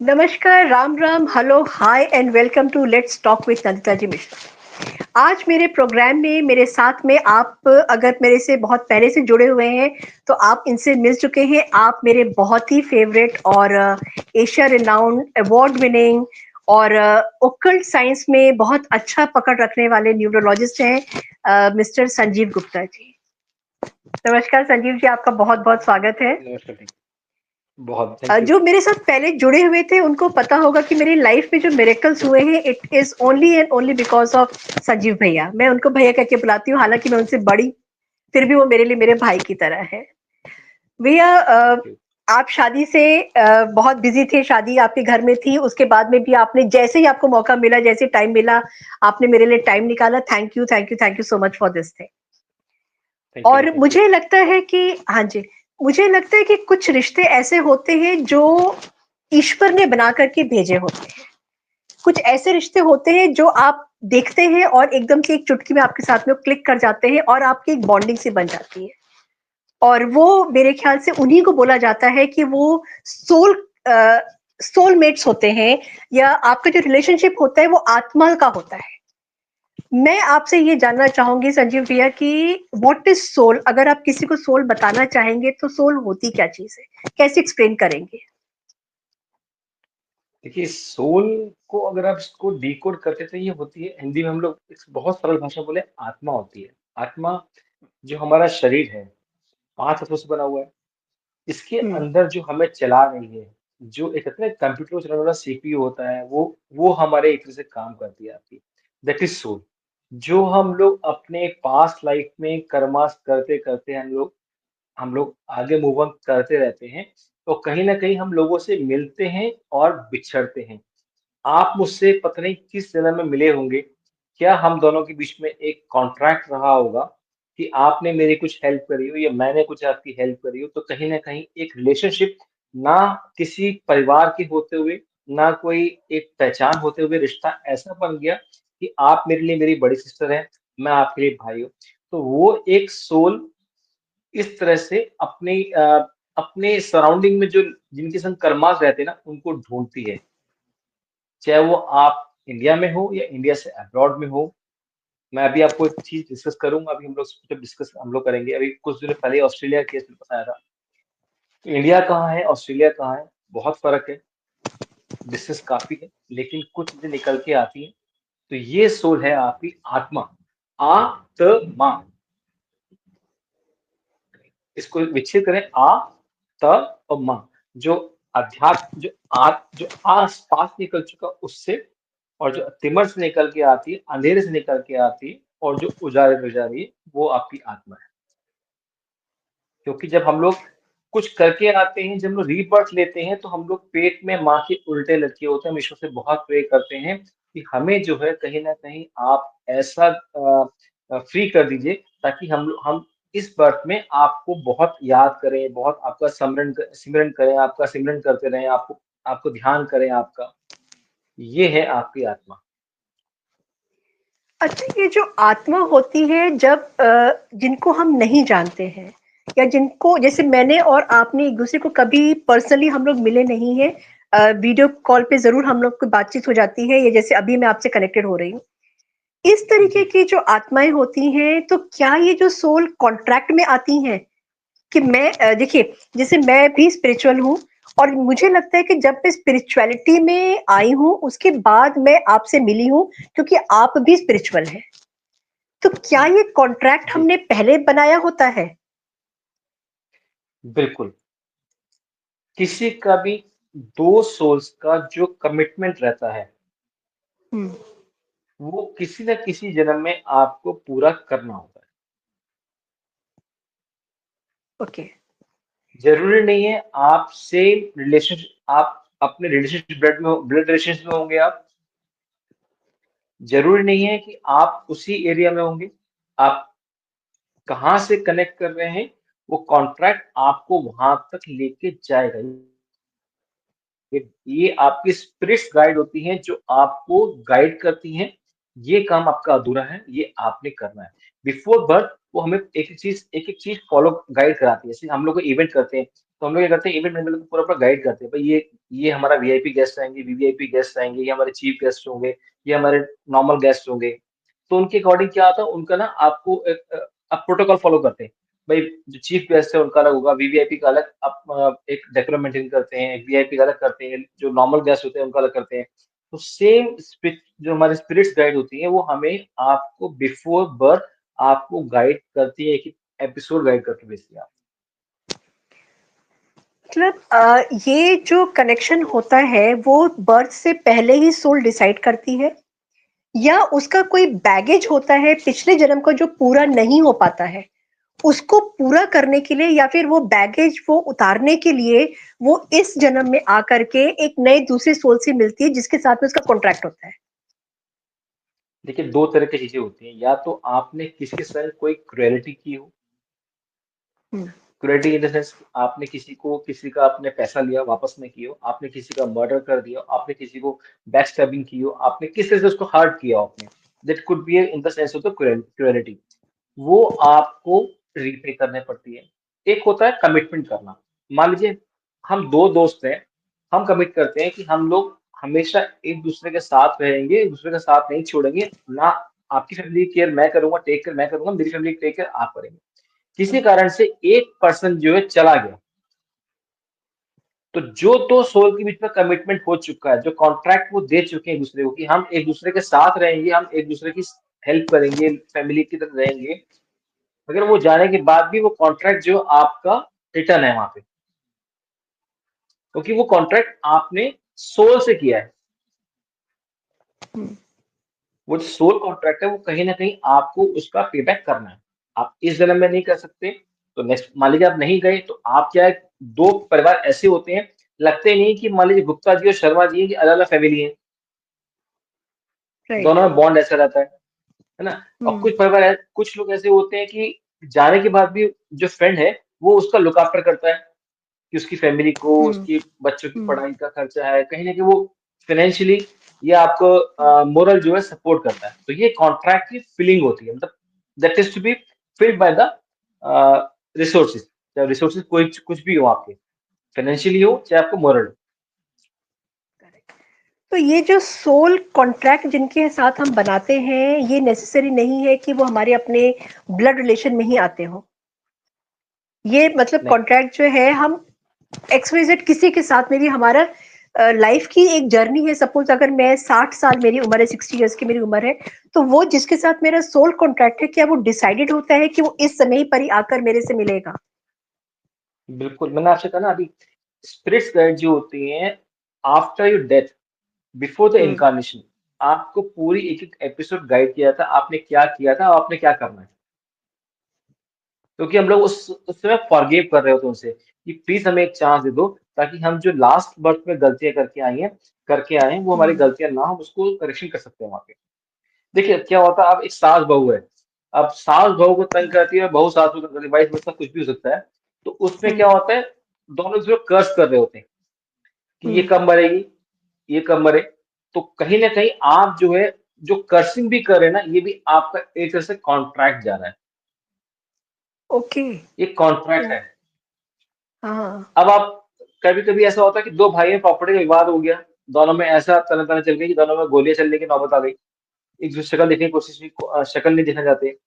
नमस्कार, Ram Ram, hello, hi and welcome to let's talk with Nandita ji Mishra. आज मेरे प्रोग्राम में मेरे साथ में आप अगर मेरे से बहुत पहले से जुड़े हुए हैं तो आप इनसे मिल चुके हैं। आप मेरे बहुत ही फेवरेट और एशिया रिनाउंड अवार्ड विनिंग और ओकल्ट साइंस में बहुत अच्छा पकड़ रखने वाले न्यूरोलॉजिस्ट हैं मिस्टर संजीव गुप्ता जी। नमस्कार संजीव जी, आपका बहुत बहुत स्वागत है। नमस्कार ठीक बहुत थैंक यू। जो मेरे साथ पहले जुड़े हुए थे उनको पता होगा कि मेरी लाइफ में जो मिरेकल्स हुए हैं it is only and only because of Sanjeev भैया। मैं उनको भैया कह के बुलाती हूँ, हालांकि मैं उनसे बड़ी, फिर भी वो मेरे लिए मेरे भाई की तरह है। भैया, थैंक यू। आप शादी से बहुत बिजी थे, शादी आपके घर में थी, उसके बाद में भी आपने जैसे ही आपको मौका मिला, जैसे टाइम मिला, आपने मेरे लिए टाइम निकाला। Thank you, thank you, thank you so much for this thing. Thank you और थैंक यू। मुझे लगता है कि हाँ जी, मुझे लगता है कि कुछ रिश्ते ऐसे होते हैं जो ईश्वर ने बना करके भेजे होते हैं। कुछ ऐसे रिश्ते होते हैं जो आप देखते हैं और एकदम से एक चुटकी में आपके साथ में क्लिक कर जाते हैं और आपकी एक बॉन्डिंग सी बन जाती है। और वो मेरे ख्याल से उन्हीं को बोला जाता है कि वो सोल सोलमेट्स होते हैं, या आपका जो रिलेशनशिप होता है वो आत्मा का होता है। मैं आपसे ये जानना चाहूंगी संजीव भैया कि व्हाट इज सोल। अगर आप किसी को सोल बताना चाहेंगे तो सोल होती क्या चीज है, कैसे एक्सप्लेन करेंगे? देखिए सोल को अगर आप इसको डिकोड करते तो ये होती है, हिंदी में हम लोग इस बहुत सरल भाषा में बोले आत्मा होती है। आत्मा जो हमारा शरीर है, 5 तत्वों से बना हुआ है। इसके हम्म। अंदर जो हमें चला रही है, जो एक कहते हैं कंप्यूटर में चलाने वाला सीपीयू होता है, वो हमारे एक तरह से काम करती है आपकी। That is soul. जो हम लोग अपने पास्ट लाइफ में कर्मास करते-करते हम लोग आगे मूव ऑन करते रहते हैं, तो कहीं न कहीं हम लोगों से मिलते हैं और बिछड़ते हैं। आप मुझसे पता नहीं किस जन्म में मिले होंगे, क्या हम दोनों के बीच में एक कॉन्ट्रैक्ट रहा होगा कि आपने मेरी कुछ हेल्प करी हो या मैंने कुछ आपकी हेल्प करी हो, तो कहीं न कहीं एक रिलेशनशिप ना किसी परिवार के होते हुए, ना कोई एक पहचान होते हुए रिश्ता ऐसा बन गया कि आप मेरे लिए मेरी बड़ी सिस्टर हैं, मैं आपके लिए भाई हूँ। तो वो एक सोल इस तरह से अपने सराउंडिंग में जो जिनके संग कर्मास रहते हैं ना, उनको ढूँढती है। चाहे वो आप इंडिया में हो या इंडिया से अब्रॉड में हो। मैं अभी आपको एक चीज़ डिस्कस करूँगा, अभी हम लोग इस पे डिस्कस हम लोग करेंगे। अभी कुछ दिनों पहले ऑस्ट्रेलिया का केस मेरे पास आया था। तो इंडिया कहाँ है, ऑस्ट्रेलिया कहाँ है, बहुत फ़र्क है, डिस्टेंस काफ़ी है, लेकिन कुछ चीज़ें निकल के आती हैं। तो ये सोल है आपकी आत्मा, आत्मा। इसको विच्छेद करें त और मा। जो अध्यात्म जो आस-पास निकल चुका उससे, और जो तिमर से निकल के आती है, अंधेरे से निकल के आती है और जो उजाले में जा रही है, वो आपकी आत्मा है। क्योंकि जब हम लोग कुछ करके आते हैं, जब हम लोग रीबर्थ लेते हैं, तो हम लोग पेट में माँ के उल्टे लटके होते हैं। हम ईश्वर से बहुत प्रे करते हैं कि हमें जो है कहीं न कहीं आप ऐसा फ्री कर दीजिए ताकि हम इस बर्थ में आपको बहुत याद करें, बहुत आपका सिमरन करें, आपका सिमरन करते रहें, आपको आपको ध्यान करें आपका। ये है आपकी आत्मा। अच्छा, ये जो आत्मा होती है, जब जिनको हम नहीं जानते हैं, या जिनको जैसे मैंने और आपने एक दूसरे को कभी पर्सनली हम लोग मिले नहीं है, वीडियो कॉल पे जरूर हम लोग की बातचीत हो जाती है, या जैसे अभी मैं आपसे कनेक्टेड हो रही हूँ। इस तरीके जी। की जो आत्माएं होती हैं, तो क्या ये जो सोल कॉन्ट्रैक्ट में आती हैं कि मैं देखिए, जैसे मैं भी स्पिरिचुअल हूँ, और मुझे लगता है कि जब मैं स्पिरिचुअलिटी में आई हूँ उसके बाद मैं आपसे मिली हूँ, क्योंकि आप भी स्पिरिचुअल हैं। तो क्या ये कॉन्ट्रैक्ट जी, हमने पहले बनाया होता है? बिल्कुल। किसी का भी 2 सोल्स का जो कमिटमेंट रहता है, हम्म। वो किसी न किसी जन्म में आपको पूरा करना होता है। ओके। ज़रूरी नहीं है आप सेम रिलेशनशिप आप अपने रिलेशनशिप ब्लड रिलेशंस में होंगे आप। ज़रूरी नहीं है कि आप उसी एरिया में होंगे। आप कहाँ से कनेक्ट कर रहे हैं, वो कॉन्ट्रैक्ट आपको वहाँ तक लेके जाएगा। ये आपकी स्पिरिट्स गाइड होती हैं जो आपको गाइड करती हैं। ये काम आपका अधूरा है, ये आपने करना है। बिफोर बर्थ वो हमें एक-एक चीज़ फॉलो गाइड कराती है। जैसे हम लोग कोई इवेंट करते हैं, तो हम लोग क्या करते हैं, इवेंट मैनेजर को पूरा गाइड करते हैं, भाई ये हमारा वीआईपी गेस्ट आएंगे, वीवीआईपी गेस्ट आएंगे, ये हमारे चीफ गेस्ट होंगे, ये हमारे नॉर्मल गेस्ट होंगे। तो उनके अकॉर्डिंग क्या होता है, उनका ना आपको एक आप प्रोटोकॉल फॉलो करते हैं। भाई जो चीफ गेस्ट है उनका अलग होगा, वीवीआईपी का अलग, आप एक डेकोरम मेंटेन करते हैं, एक वीआईपी का अलग करते हैं, जो नॉर्मल गेस्ट होते हैं उनका अलग करते हैं। तो सेम जो हमारी स्पिरिट्स गाइड होती है वो हमें आपको बिफोर बर्थ आपको गाइड करती है, एक एपिसोड गाइड करके भेजती है आप। मतलब ये जो कनेक्शन होता है वो बर्थ से पहले ही सोल डिसाइड करती है, या उसका कोई बैगेज होता है पिछले जन्म का जो पूरा नहीं हो पाता है, उसको पूरा करने के लिए, या फिर वो बैगेज वो उतारने के लिए वो इस जन्म में आकर के एक नए दूसरे सोल से मिलती है जिसके साथ में उसका कॉन्ट्रैक्ट होता है। देखिए, 2 तरह की चीज़ें होती हैं, या तो आपने किसी के साथ कोई क्रुएल्टी की हो, हम्म, क्रुएल्टी इन द सेंस आपने किसी का आपने पैसा लिया वापस नहीं किया हो, आपने किसी का मर्डर कर दिया हो, आपने किसी को बैक स्टैबिंग की हो, आपने किस तरह से उसको हर्ट किया हो आपने, that could be in the sense of the cruelty, वो आपको रीपे करने पड़ती है। एक होता है कमिटमेंट करना। मान लीजिए हम 2 दोस्त हैं, हम कमिट करते हैं कि हम लोग हमेशा एक-दूसरे के साथ रहेंगे, एक-दूसरे का साथ नहीं छोड़ेंगे, ना आपकी फैमिली की केयर मैं करूँगा, टेक केयर मैं करूँगा, मेरी फैमिली की टेक केयर आप करेंगे। किसी कारण से एक पर्सन जो है चला गया, तो जो 2 सोल के बीच में कमिटमेंट हो चुका है, जो कॉन्ट्रैक्ट वो दे चुके हैं एक-दूसरे को कि हम एक-दूसरे के साथ रहेंगे, हम एक-दूसरे की हेल्प करेंगे, फैमिली की तरह रहेंगे, मगर वो जाने के बाद भी वो कॉन्ट्रैक्ट जो आपका रिटर्न है वहाँ पे, क्योंकि वो कॉन्ट्रैक्ट आपने सोल से किया है। हम्म, वो जो सोल कॉन्ट्रैक्ट है वो कहीं न कहीं आपको उसका पेबैक करना है। आप इस जन्म में नहीं कर सकते, तो नेक्स्ट मान लीजिए आप नहीं गए, तो आप क्या है, 2 परिवार ऐसे होते हैं, लगते ही नहीं कि मान लीजिए गुप्ता जी और शर्मा जी हैं कि अलग-अलग फैमिली है, राइट। दोनों में बॉन्ड ऐसा रहता है ना? और हम्म, कुछ लोग ऐसे होते हैं कि जाने के बाद भी जो फ्रेंड है, वो उसका लुक आफ्टर करता है। कि उसकी फैमिली को, हम्म, उसके बच्चों की हम्म, पढ़ाई का खर्चा है, कहीं न कहीं वो फाइनेंशियली या आपको मोरल जो है सपोर्ट करता है। तो ये कॉन्ट्रैक्ट की फीलिंग होती है, मतलब that is to be filled by the resources, चाहे रिसोर्सेज़ कोई कुछ भी हो आपके, फाइनेंशियली हो चाहे आपको मोरल हो। करेक्ट। तो ये जो सोल कॉन्ट्रैक्ट जिनके साथ हम बनाते हैं, ये नेसेसरी नहीं है कि वो हमारे अपने ब्लड रिलेशन में ही आते हो। ये मतलब नहीं, कॉन्ट्रैक्ट जो है हम एक्सवाइजेड किसी के साथ में भी हमारा लाइफ की एक जर्नी है। सपोज अगर मैं 60 साल मेरी उम्र है, 60 ईयर्स की मेरी उम्र है, तो वो जिसके साथ मेरा सोल कॉन्ट्रैक्ट है, क्या वो डिसाइडेड होता है कि वो इस समय ही पर ही आकर मेरे से मिलेगा? बिल्कुल मैंने आपसे कहा ना अभी, स्पिरिट्स गाइड जो होती हैं after your death, before the hmm, incarnation, आपको पूरी एक-एक एपिसोड गाइड किया था, आपने क्या किया था, आपने क्या करना है। क्योंकि हम लोग उस समय फॉरगिव कर रहे होते हैं उनसे कि प्लीज हमें एक चांस दे दो, ताकि हम जो लास्ट बर्थ में गलतियां करके आए हैं वो हमारी हम्म, गलतियां ना, हम उसको करेक्शन कर सकते हैं वहां पे। देखिए क्या होता है, अब एक सास बहू है, अब सास बहू को तंग करती है, बहू सास को तंग करती है, वाइस वर्सा कुछ भी हो सकता है। तो उसमें हम्म, क्या होता है, दोनों जो कर्स कर रहे होते हैं कि ये हम्म, कब मरेगी, ये कब मरे। तो कहीं ना कहीं आप जो है, जो कर्सिंग भी कर रहे हैं ना, ये भी आपका एक तरह से कॉन्ट्रैक्ट जा रहा है, ओके। ये कॉन्ट्रैक्ट है। हाँ। अब आप, कभी-कभी ऐसा होता है कि 2 भाइयों में प्रॉपर्टी का विवाद हो गया, दोनों में ऐसा तना-तना चल गई कि दोनों में गोलियाँ चलने की नौबत आ गई। एक-दूसरे की शक्ल देखने की कोशिश की, शक्ल नहीं देखना चाहते।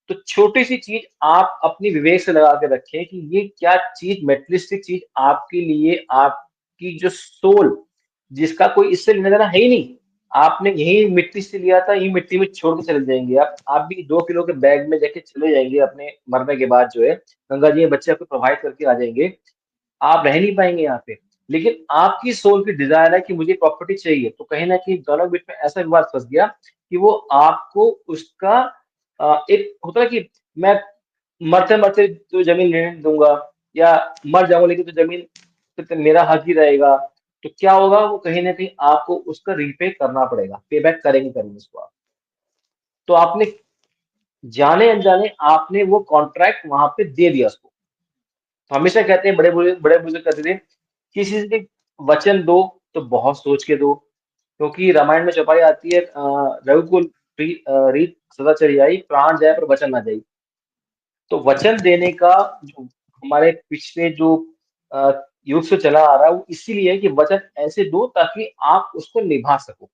तो छोटी-सी चीज़ आप अपनी विवेक से लगा के रखें कि ये क्या चीज़, मटेरियलिस्टिक चीज़ आपके लिए, आपकी जो सोल, जिसका कोई इससे लेना-देना है ही नहीं। आपने यही मिट्टी से लिया था, यही मिट्टी में छोड़ के चले जाएँगे आप। आप भी 2 किलो के बैग में लेके चले जाएँगे अपने मरने के बाद जो है, गंगा जी में बच्चे आपको प्रोवाइड करके आ जाएँगे। आप रह नहीं पाएँगे यहाँ पे। लेकिन आपकी सोल की डिज़ायर है कि मुझे प्रॉपर्टी चाहिए, तो कहीं न कहीं दोनों के बीच में ऐसा विवाद फँस गया कि वो आपको उसका एक होता है कि मैं मरते-मरते तो ज़मीन लेने नहीं दूँगा, या मर जाऊँगा लेकिन तो ज़मीन पे तो मेरा हक ही रहेगा। तो क्या होगा, वो कहीं न कहीं आपको उसका रीपे करना पड़ेगा, पे बैक करेंगे उसको आप। तो आपने जाने-अनजाने आपने वो कॉन्ट्रैक्ट वहाँ पे दे दिया उसको। तो हमेशा कहते हैं, बड़े बुजुर्ग कहते थे, किसी से भी वचन दो तो बहुत सोच के दो, क्योंकि रामायण में चौपाई आती है, रघुकुल रीत सदा चली आई, प्राण जाए पर वचन ना जाई। तो वचन देने का जो हमारे पिछले जो युग से चला आ रहा है वो इसीलिए है कि वचन ऐसे दो ताकि आप उसको निभा सको।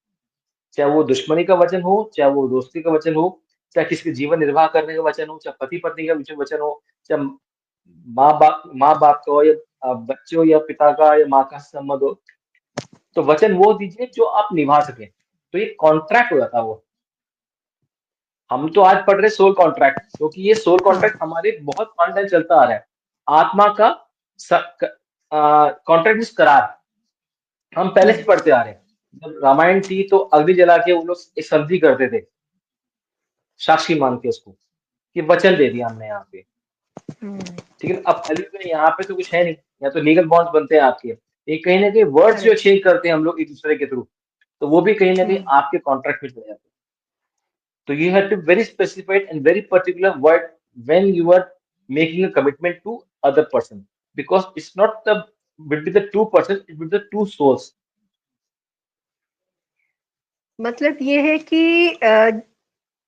चाहे वो दुश्मनी का वचन हो, चाहे वो दोस्ती का वचन हो, चाहे किसी के जीवन निर्वाह करने का वचन हो, चाहे पति-पत्नी का वचन हो, चाहे माँ-बाप का हो या बच्चे हो या पिता का या माँ का संबंध हो, तो वचन वो दीजिए जो आप निभा सकें। तो ये कॉन्ट्रैक्ट हो जाता है वो। हम तो आज पढ़ रहे सोल कॉन्ट्रैक्ट क्योंकि ये सोल हाँ। कॉन्ट्रैक्ट हमारे बहुत पुराने टाइम चलता आ रहा है। आत्मा का कॉन्ट्रैक्ट मीन्स करार हम पहले से हम्म। पढ़ते आ रहे हैं। जब रामायण थी तो अग्नि जला के वो लोग एक संधि करते थे, साक्षी मान के उसको, कि वचन दे दिया हमने यहाँ पे। हम्म। ठीक है, अब कलयुग में यहाँ पे तो कुछ है नहीं, या तो लीगल बॉन्ड्स बनते हैं आपके। ये कहीं ना कहीं वर्ड्स जो करेक्ट। चेंज करते हैं हम लोग एक दूसरे के थ्रू, तो वो भी कहीं ना कहीं हम्म। आपके कॉन्ट्रैक्ट में चले जाते हैं। तो you have to very specified and very particular word when you are making a commitment to other person, because it's not the between the two person, it will be the two souls. मतलब ये है कि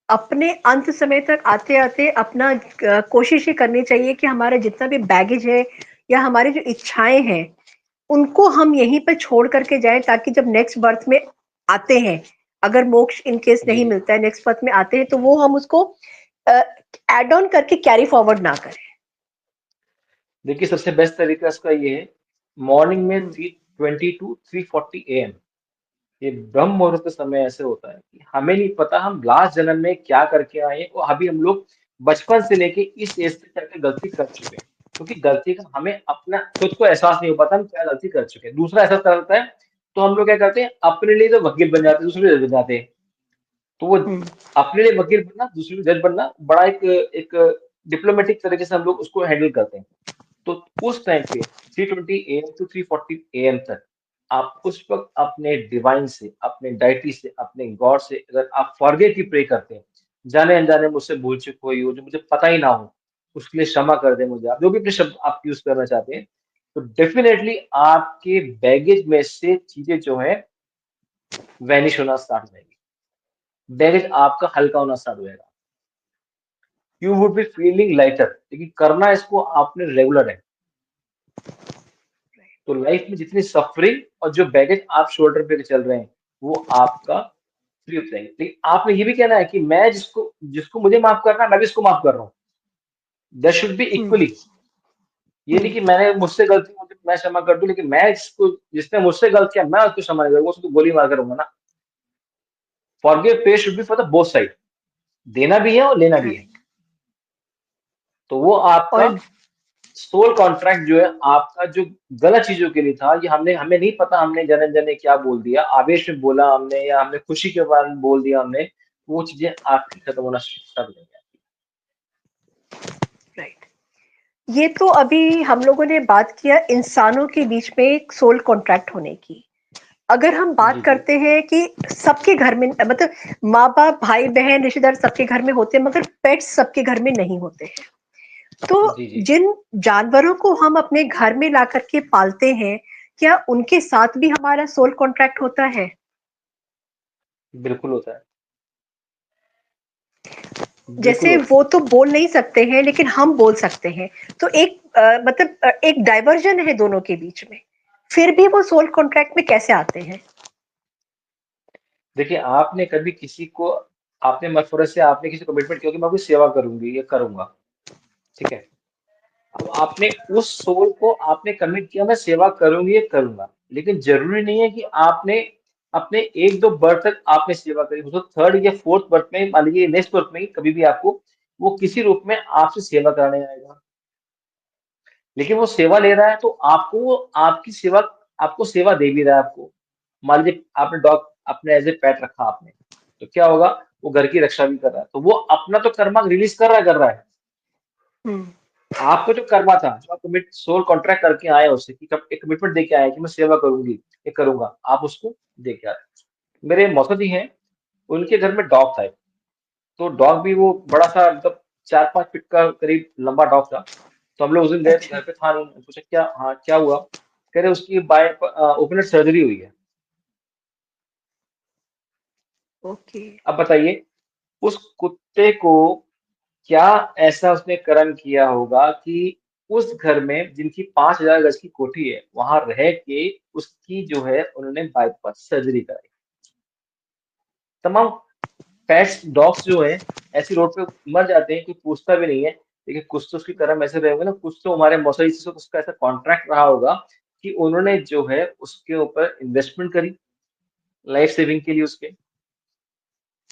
अपने अंत समय तक आते-आते अपना कोशिश ये करनी चाहिए कि हमारा जितना भी बैगेज है या हमारी जो इच्छाएँ हैं, उनको हम यहीं पे छोड़ कर के जाएँ ताकि जब नेक्स्ट बर्थ में आते हैं, अगर मोक्ष इन केस जी नहीं जी। मिलता है, नेक्स्ट बर्थ में आते हैं, तो वो हम उसको अ, ऐड ऑन करके कैरी फॉरवर्ड ना करें। देखिए सबसे बेस्ट तरीका इसका ये है, मॉर्निंग में हुँ। 3:20 टू 3:40 AM, ये ब्रह्म मुहूर्त का समय ऐसे होता है कि हमें नहीं पता हम लास्ट जन्म में क्या करके आए हैं और अभी हम लोग बचपन से लेके इस एज तक क्या गलती कर चुके हैं, क्योंकि गलती का हमें अपना खुद को एहसास नहीं हो पाता हम क्या गलती कर चुके हैं, दूसरा एहसास करता है। तो हम लोग क्या करते हैं, अपने लिए तो वकील बन जाते हैं, दूसरे लिए जज बन जाते हैं। तो वो हुँ। अपने लिए वकील बनना, दूसरे लिए जज बनना, बड़ा एक एक डिप्लोमेटिक तरीके से हम लोग उसको हैंडल करते हैं। तो उस टाइम पे 3:20 AM टू 3:40 AM तक आप उस वक़्त अपने डिवाइन से, अपने डायटी से, अपने गॉड से अगर आप फॉरगिव की प्रे करते हैं, जाने-अनजाने मुझसे भूल-चूक हुई हो, जो मुझे पता ही ना हो, उसके लिए क्षमा कर दें मुझे आप, जो भी अपने शब्द आप यूज़ करना चाहते हैं, तो डेफ़िनेटली आपके बैगेज में से चीज़ें जो हैं, वैनिश होना स्टार्ट हो जाएँगी। बैगेज आपका हल्का होना स्टार्ट हो जाएगा। You would be feeling lighter, लेकिन करना इसको आपने रेगुलर है। तो लाइफ में जितनी सफरिंग और जो बैगेज आप शोल्डर पे चल रहे हैं, वो आपका फ्री हो जाएंगे। लेकिन आपने ये भी कहना है कि मैं जिसको जिसको मुझे माफ करना है, मैं भी इसको माफ कर रहा हूँ। That should be hmm. Equally. ये नहीं हुँ। कि मैंने मुझसे गलती मुझे मैं क्षमा कर दूं, लेकिन मैं जिसको जिसने मुझसे गलत किया मैं उसको क्षमा नहीं करूंगा, उसको तो गोली मार करूंगा ना। फॉरगिव पे should be for the both side, देना भी है और लेना भी है। करेक्ट। तो वो आपका और सोल कॉन्ट्रैक्ट जो है आपका, जो गलत चीजों के लिए था, ये हमने हमें नहीं पता हमने जाने जाने क्या बोल दिया, आवेश में बोला हमने या हमने खुशी के बारे में बोल दिया हमने, वो चीजें आपकी खत्म होना स्टार्ट हो जाएंगी। राइट। ये तो अभी हम लोगों ने बात किया इंसानों के बीच में एक सोल कॉन्ट्रैक्ट होने की। अगर हम बात जी जी। करते हैं कि सबके घर में मतलब माँ-बाप, भाई-बहन, रिश्तेदार सबके घर में होते हैं मगर पेट्स सबके घर में नहीं होते हैं। तो जी जी। जिन जानवरों को हम अपने घर में ला करके पालते हैं, क्या उनके साथ भी हमारा सोल कॉन्ट्रैक्ट होता है? बिल्कुल होता है। बिल्कुल जैसे होता वो तो बोल नहीं सकते हैं लेकिन हम बोल सकते हैं। तो एक मतलब एक डाइवर्जन है दोनों के बीच में। फिर भी वो सोल कॉन्ट्रैक्ट में कैसे आते हैं? है। देखिए आपने कभी किसी को, आपने मशवरे से आपने किसी कमिटमेंट किया कि मैं आपकी सेवा करूंगी या करूंगा, ठीक है। अब आपने उस सोल को आपने कमिट किया मैं सेवा करूंगी या करूंगा, लेकिन जरूरी नहीं है कि आपने अपने एक दो बर्थ तक आपने सेवा करी, हो तो थर्ड या फोर्थ बर्थ में, मान लीजिए नेक्स्ट बर्थ में ही कभी भी आपको वो किसी रूप में आपसे सेवा कराने आएगा। लेकिन वो सेवा ले रहा है तो आपको वो आपकी सेवा, आपको सेवा दे भी रहा है आपको। मान लीजिए आपने डॉग अपने एज ए पेट रखा आपने, तो क्या होगा, वो घर की रक्षा भी कर रहा है, तो वो अपना तो कर्मा रिलीज कर रहा है। हुँ। आपको जो कर्मा था, जो आप कमिट सोल कॉन्ट्रैक्ट करके आए उससे कि कब एक कमिटमेंट देके आए कि मैं सेवा करूंगी, ये करूंगा, आप उसको दे के आ रहे हैं। मेरे मौसा जी हैं, उनके घर में डॉग था एक, तो डॉग भी वो बड़ा सा मतलब 4-5 फीट का करीब लंबा डॉग था। तो हम लोग उस दिन गए तो अच्छा। घर पे था नहीं, पूछा क्या, हाँ क्या हुआ, कह रहे उसकी बाय ओपन सर्जरी हुई है। ओके। अब बताइए उस कुत्ते को क्या ऐसा उसने कर्म किया होगा कि उस घर में जिनकी 5,000 गज की कोठी है, वहाँ रह के उसकी जो है उन्होंने बाईपास सर्जरी कराई। तमाम पेट्स, डॉग्स जो हैं, ऐसी रोड पे मर जाते हैं, कोई पूछता भी नहीं है। लेकिन कुछ तो उसके कर्म ऐसे रहे होंगे ना, कुछ तो हमारे मौसम से उसका ऐसा कॉन्ट्रैक्ट रहा होगा कि उन्होंने जो है उसके ऊपर इन्वेस्टमेंट करी, लाइफ सेविंग के लिए उसके।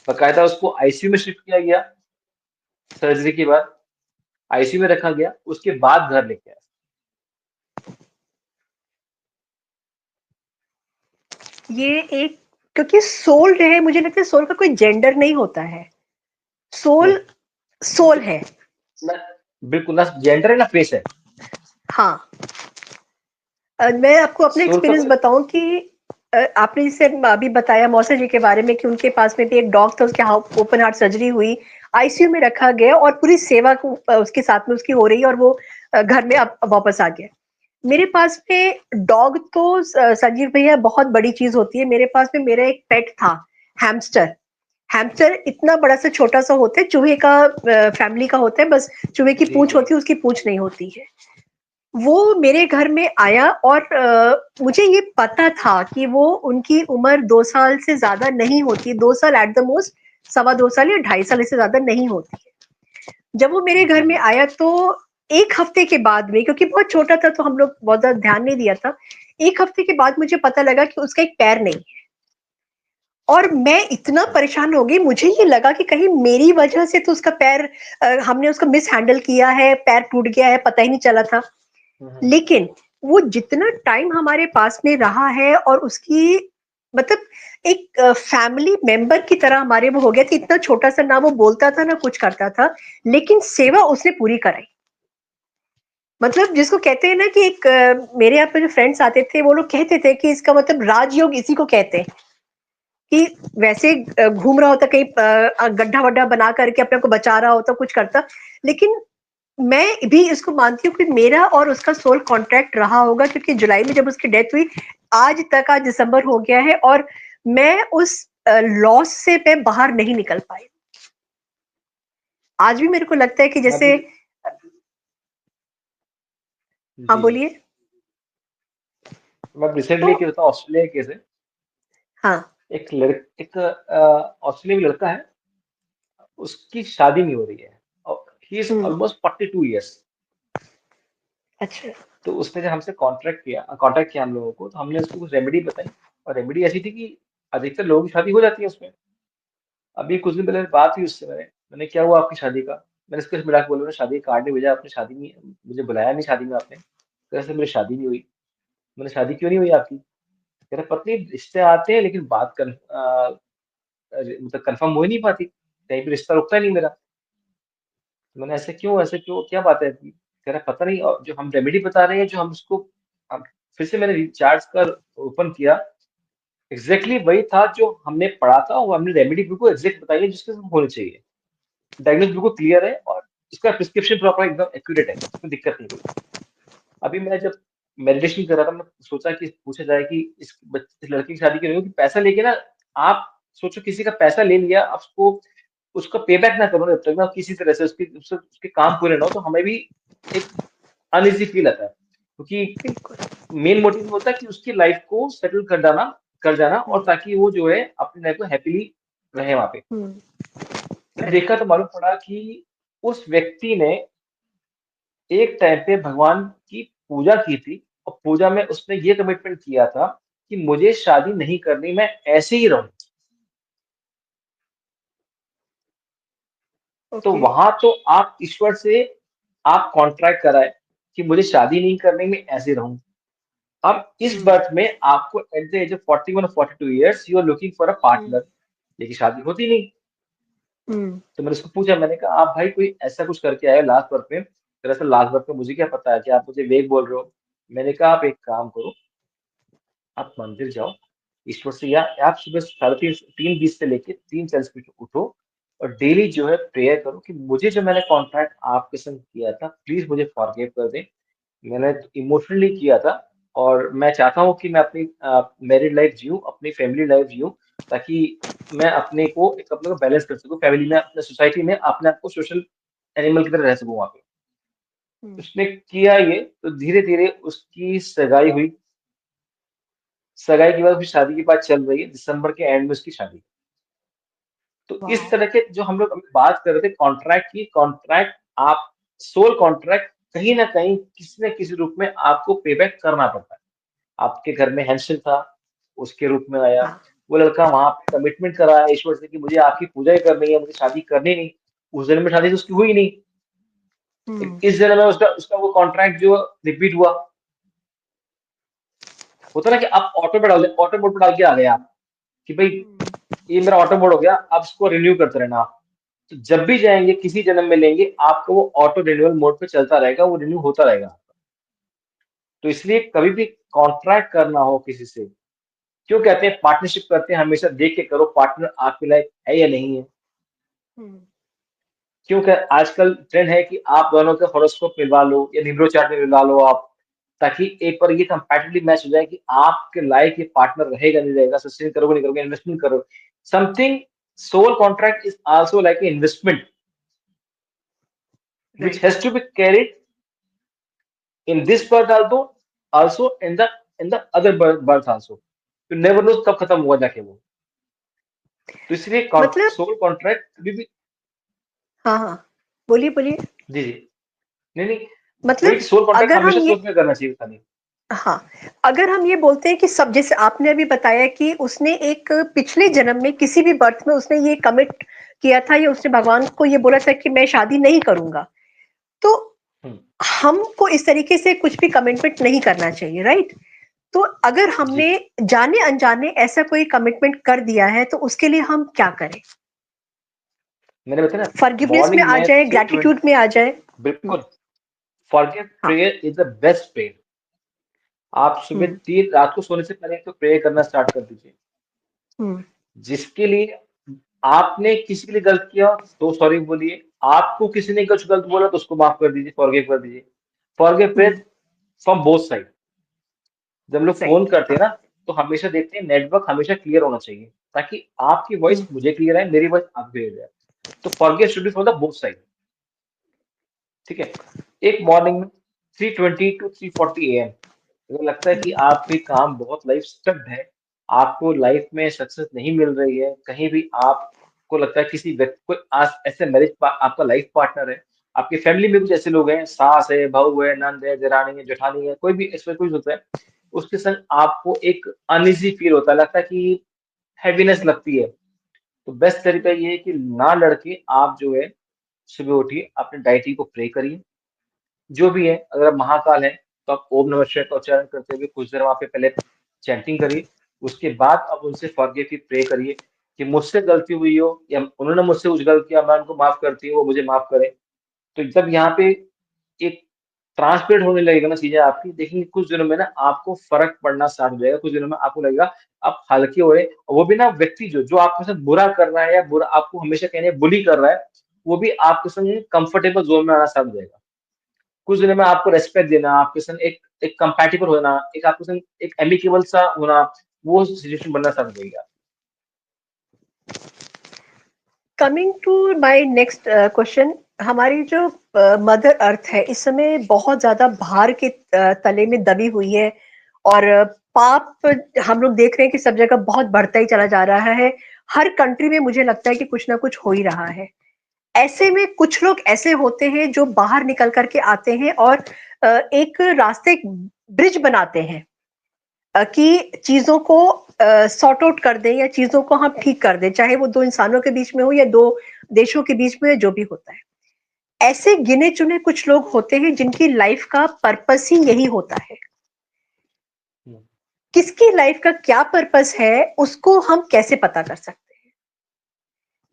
बाकायदा उसको आईसीयू में शिफ्ट किया गया, सर्जरी के बाद आईसीयू में रखा गया, उसके बाद घर लेके आया। ये एक, क्योंकि सोल जो है, मुझे लगता है सोल का कोई जेंडर नहीं होता है। नहीं, सोल सोल क्योंकि है। ना, बिल्कुल ना जेंडर है ना फेस है। हाँ। मैं आपको अपना सोल का एक्सपीरियंस कोई बताऊं कि आपने जैसे अभी बताया मौसा जी के बारे में कि उनके पास में भी एक डॉग था, उसके ओपन हार्ट सर्जरी हुई, आईसीयू में रखा गया और पूरी सेवा उसके साथ में उसकी हो रही है और वो घर में अब वापस आ गया। मेरे पास में डॉग तो संजीव भैया बहुत बड़ी चीज होती है। मेरे पास में मेरा एक पेट था, हैमस्टर। हैमस्टर इतना बड़ा सा छोटा सा होता है, चूहे का फैमिली का होता है, बस चूहे की जी, पूंछ जी। होती है, उसकी पूंछ नहीं होती है। वो मेरे घर में आया और मुझे ये पता था कि वो, उनकी उम्र 2 साल से ज्यादा नहीं होती, 2 साल एट द मोस्ट, 2.25 साल या 2.5 साल से ज्यादा नहीं होती है। जब वो मेरे घर जी, में जी। आया तो 1 हफ्ते के बाद में, क्योंकि बहुत छोटा था तो हम लोग बहुत ज्यादा ध्यान नहीं दिया था, 1 हफ्ते के बाद मुझे पता लगा कि उसका एक पैर नहीं है। और मैं इतना अच्छा। परेशान हो गई, मुझे ये लगा कि कहीं मेरी वजह से तो उसका पैर, हमने उसका मिस हैंडल किया है, पैर टूट गया है, पता ही नहीं चला था। हुँ, हुँ। लेकिन वो जितना टाइम हमारे पास में रहा है और उसकी, मतलब एक फैमिली मेंबर की तरह हमारे वो हो गया था। इतना छोटा सा, ना वो बोलता था ना कुछ करता था, लेकिन सेवा उसने पूरी कराई। मतलब जिसको कहते हैं ना कि एक मेरे यहाँ पे जो फ्रेंड्स आते थे वो लोग कहते थे कि इसका मतलब राजयोग इसी को कहते हैं, कि वैसे घूम रहा होता कहीं, गड्ढा वड्ढा बना करके अपने को बचा रहा होता, कुछ करता, लेकिन मैं भी इसको मानती हूँ कि मेरा और उसका सोल कॉन्ट्रैक्ट रहा होगा, क्योंकि जुलाई में जब उसकी डेथ हुई, आज तक, आज दिसंबर हो गया है और मैं उस लॉस से मैं बाहर नहीं निकल पाई। आज भी मेरे को लगता है कि मैं जैसे, भी हाँ जी, जी। बोलिए। मैं तो रिसेंटली एक बताऊँ ऑस्ट्रेलिया के केस है। हाँ। एक ऑस्ट्रेलिया में लड़का है, उसकी शादी नहीं हो रही है और he is hmm. Almost 42 years. अच्छा। तो उसने जब हमसे कॉन्टैक्ट किया हम लोगों को, तो हमने उसको कुछ रेमेडी बताई और रेमेडी ऐसी थी कि अधिकतर लोगों की शादी हो जाती है उसमें। अभी कुछ दिन पहले बात हुई उससे, मैंने क्या हुआ आपकी शादी का? मैंने इसको मजाक में बोला, शादी का कार्ड नहीं भेजा आपने, शादी नहीं, मुझे बुलाया नहीं शादी में आपने। कह रहा सर मेरी शादी नहीं हुई। मैंने शादी क्यों नहीं हुई आपकी? कह रहा पत्नी रिश्ते आते हैं लेकिन मतलब कंफर्म हो ही नहीं पाती, कहीं पे रिश्ता रुकता ही नहीं मेरा। मैंने ऐसे क्यों, क्या बात है? कह रहा पता नहीं, और जो हम रेमेडी बता रहे हैं, जो हम उसको हम फिर से मैंने रिचार्ज कर ओपन किया, एग्जैक्टली वही था जो हमने पढ़ा था और हमने रेमेडी बिल्कुल एग्जैक्ट बताई है जिसके साथ होनी चाहिए। डायग्नोस बिल्कुल क्लियर है और इसका प्रिस्क्रिप्शन प्रॉपर एकदम एक्यूरेट है, इसमें दिक्कत नहीं कोई। अभी मैं जब मेडिटेशन कर रहा था, मैं सोचा कि पूछा जाए कि इस लड़की की शादी क्यों नहीं हुई? कि पैसा लेके ना, आप सोचो किसी का पैसा ले लिया, आप उसको उसका पे बैक ना करो ना, जब तक ना किसी तरह से उसके काम पूरे ना हो, तो हमें भी एक अनईज़ी फील आता है। क्योंकि बिल्कुल। मेन मोटिव होता है कि उसकी लाइफ को सेटल कर जाना और हम्म। ताकि वो जो है अपनी लाइफ को हैपीली रहे वहाँ पे। हम्म। फिर देखा तो मालूम पड़ा कि उस व्यक्ति ने एक टाइम पे भगवान की पूजा की थी और पूजा में उसने ये कमिटमेंट किया था कि मुझे शादी नहीं करनी, मैं ऐसे ही रहूँ। तो ओके। वहाँ तो आप ईश्वर से आप कॉन्ट्रैक्ट कराए कि मुझे शादी नहीं करनी, मैं ऐसे रहूँ। अब इस हम्म। बर्थ में आपको एट द एज ऑफ 41 और 42 years you are looking for a hmm. Partner, लेकिन शादी होती नहीं। हम्म। तो मैंने उसको पूछा, मैंने कहा आप भाई कोई ऐसा कुछ करके आए लास्ट बर्थ में? दरअसल लास्ट बर्थ में मुझे क्या पता है कि आप मुझे वेग बोल रहे हो। मैंने कहा आप एक काम करो, आप मंदिर जाओ, ईश्वर से, या आप सुबह 3:30 से लेके 3:40 बजे उठो और डेली जो है प्रेयर करो कि मुझे जो मैंने कॉन्ट्रैक्ट आपके संग किया था, प्लीज मुझे फॉरगिव कर दें। मैंने इमोशनली किया था और मैं चाहता हूँ कि मैं अपनी मैरिड लाइफ जीऊँ, अपनी फैमिली लाइफ जीऊँ, ताकि मैं अपने को बैलेंस कर सकूँ फैमिली में, अपने सोसाइटी में, अपने आप को सोशल एनिमल की तरह रह सकूँ वहाँ पे। हुँ, उसने किया ये, तो धीरे-धीरे उसकी सगाई हुई। सगाई के बाद फिर शादी की बात चल रही है, दिसंबर के एंड में उसकी शादी। तो इस वॉव! तरह के जो हम लोग अभी बात कर रहे थे कॉन्ट्रैक्ट की, कॉन्ट्रैक्ट आप सोल कॉन्ट्रैक्ट कहीं न कहीं, किसी न किसी रूप में आपको पे बैक करना पड़ता है। आपके घर में हैंडशेक था, उसके रूप में आया। हाँ, वो लड़का वहाँ पे कमिटमेंट कर रहा है ईश्वर से कि मुझे आपकी पूजा ही करनी है, मुझे शादी करनी नहीं। उस जन्म में शादी तो उसकी हुई नहीं। हुँ, इस जन्म में उसका उसका वो कॉन्ट्रैक्ट जो रिपीट हुआ। होता है ना कि आप ऑटो मोड पे डाल के आ गए आप, कि भई हुँ, ये मेरा ऑटो मोड हो गया, अब इसको रिन्यू करते रहना आप। तो जब भी जाएँगे, किसी जन्म में लेंगे, आपका वो ऑटो रिन्यूअल मोड पे चलता रहेगा, वो रिन्यू होता रहेगा। तो इसलिए कभी भी कॉन्ट्रैक्ट करना हो किसी से, क्यों कहते हैं पार्टनरशिप करते हैं हमेशा देख के करो पार्टनर आपके लायक है या नहीं है। हुँ, क्योंकि आजकल ट्रेंड है कि आप दोनों का हॉरोस्कोप मिलवा लो या न्यूरो चार्ट में मिलवा लो आप, ताकि एक बार ये कंपैटिबली मैच हो जाए कि आपके लायक ये पार्टनर रहेगा नहीं रहेगा, सस्टेन करोगे नहीं करोगे, इन्वेस्टमेंट करो। Something soul contract is also like a investment which right. Has to be carried in this birth also in the other birth also. You never know कब खत्म हुआ जाके वो। तो इसलिए मतलब सोल कॉन्ट्रैक्ट कभी भी। हाँ, हाँ। बोलिए, बोलिए। जी, जी। नहीं, नहीं। वही मतलब सोल कॉन्ट्रैक्ट अगर हमेशा हम ये सोच में करना चाहिए खाली। हाँ, अगर हम ये बोलते हैं कि सब जैसे आपने अभी बताया कि उसने एक पिछले जन्म में किसी भी बर्थ में उसने ये कमिट किया था या उसने भगवान को ये बोला था कि मैं शादी नहीं करूँगा। तो हुँ, हमको इस तरीके से कुछ भी कमिटमेंट नहीं करना चाहिए, राइट? तो अगर जी। हमने जाने-अनजाने ऐसा कोई कमिटमेंट कर दिया है तो उसके लिए हम क्या करें? मैंने बताया ना फॉरगिवनेस में मॉर्निंग आ में जाए, 3:20। ग्रैटिट्यूड में आ जाए? हुँ, बिल्कुल, फॉरगिव हाँ। Prayer is the best prayer. आप सुबह हुँ, 3 रात को सोने से पहले तो प्रे करना स्टार्ट कर दीजिए। हुँ, जिसके लिए आपने किसी के लिए गलत किया तो सॉरी बोलिए, आपको किसी ने कुछ गलत बोला तो उसको माफ़ कर दीजिए, फॉरगिव कर दीजिए। Forgive hmm, prayer from both side. जब हम लोग फ़ोन राइट, करते हैं हाँ। ना, तो हमेशा देखते हैं नेटवर्क हमेशा क्लियर होना चाहिए, ताकि आपकी वॉइस हुँ, मुझे क्लियर आए, मेरी वॉइस आपको क्लियर जाए। तो forgive should be from the both side. ठीक है? एक मॉर्निंग में 3:20 टू 3:40 एएम अगर लगता है कि हुँ, आपके काम बहुत लाइफ स्टक्ड है, आपको लाइफ में सक्सेस नहीं मिल रही है, कहीं भी आपको लगता है किसी व्यक्ति कोई आज ऐसे मैरिज पा आपका लाइफ पार्टनर है, आपकी फैमिली में कुछ ऐसे लोग हैं, सास है, बहू है, नंद है, देरानी है, जेठानी है, कोई भी इसमें कोई होता है, उसके संग आपको एक अनईज़ी फील होता है, लगता है कि हेवीनेस लगती है। तो बेस्ट तरीका ये है कि ना लड़के आप जो है, सुबह उठिए, अपने डायटी को प्रे करिए। जो भी है, अगर आप महाकाल हैं, तो आप ओम नमः शिवाय का उच्चारण करते हुए कुछ देर वहाँ पे पहले चैंटिंग करिए। उसके बाद आप उनसे फॉरगिव की प्रे करिए कि मुझसे गलती हुई हो या उन्होंने मुझसे कुछ गलत किया, मैं उनको माफ़ करती हूँ, वो मुझे माफ़ करें। तो जब यहाँ पे एक ट्रांसपेरेंट होने लगेगा ना चीज़ें आपकी, देखेंगे कुछ दिनों में ना आपको फ़र्क पड़ना स्टार्ट हो जाएगा। कुछ दिनों में आपको लगेगा आप हल्के हो रहे हैं। और वो भी ना व्यक्ति जो आपके साथ बुरा कर रहा है या बुरा आपको हमेशा कहने बुली कर रहा है, वो भी आपके संग कंफर्टेबल ज़ोन में आना स्टार्ट हो जाएगा। कुछ दिनों में आपको रिस्पेक्ट देना, आपके संग एक एक कंपैटिबल होना, एक आपके संग एक एमिकेबल सा होना, वो सिचुएशन बनना स्टार्ट हो जाएगी आपकी। Coming to my next question. हमारी जो मदर अर्थ है इस समय बहुत ज्यादा भार के तले में दबी हुई है और पाप हम लोग देख रहे हैं कि सब जगह बहुत बढ़ता ही चला जा रहा है। हर कंट्री में मुझे लगता है कि कुछ ना कुछ हो ही रहा है। ऐसे में कुछ लोग ऐसे होते हैं जो बाहर निकल करके आते हैं और एक रास्ते ब्रिज बनाते हैं कि चीजों को सॉर्ट आउट कर दें या चीजों को हम ठीक कर दें, चाहे वो दो इंसानों के बीच में हो या दो देशों के बीच में, जो भी होता है। ऐसे गिने चुने कुछ लोग होते हैं जिनकी लाइफ का पर्पस ही यही होता है। हुँ। किसकी लाइफ का क्या पर्पस है उसको हम कैसे पता कर सकते हैं?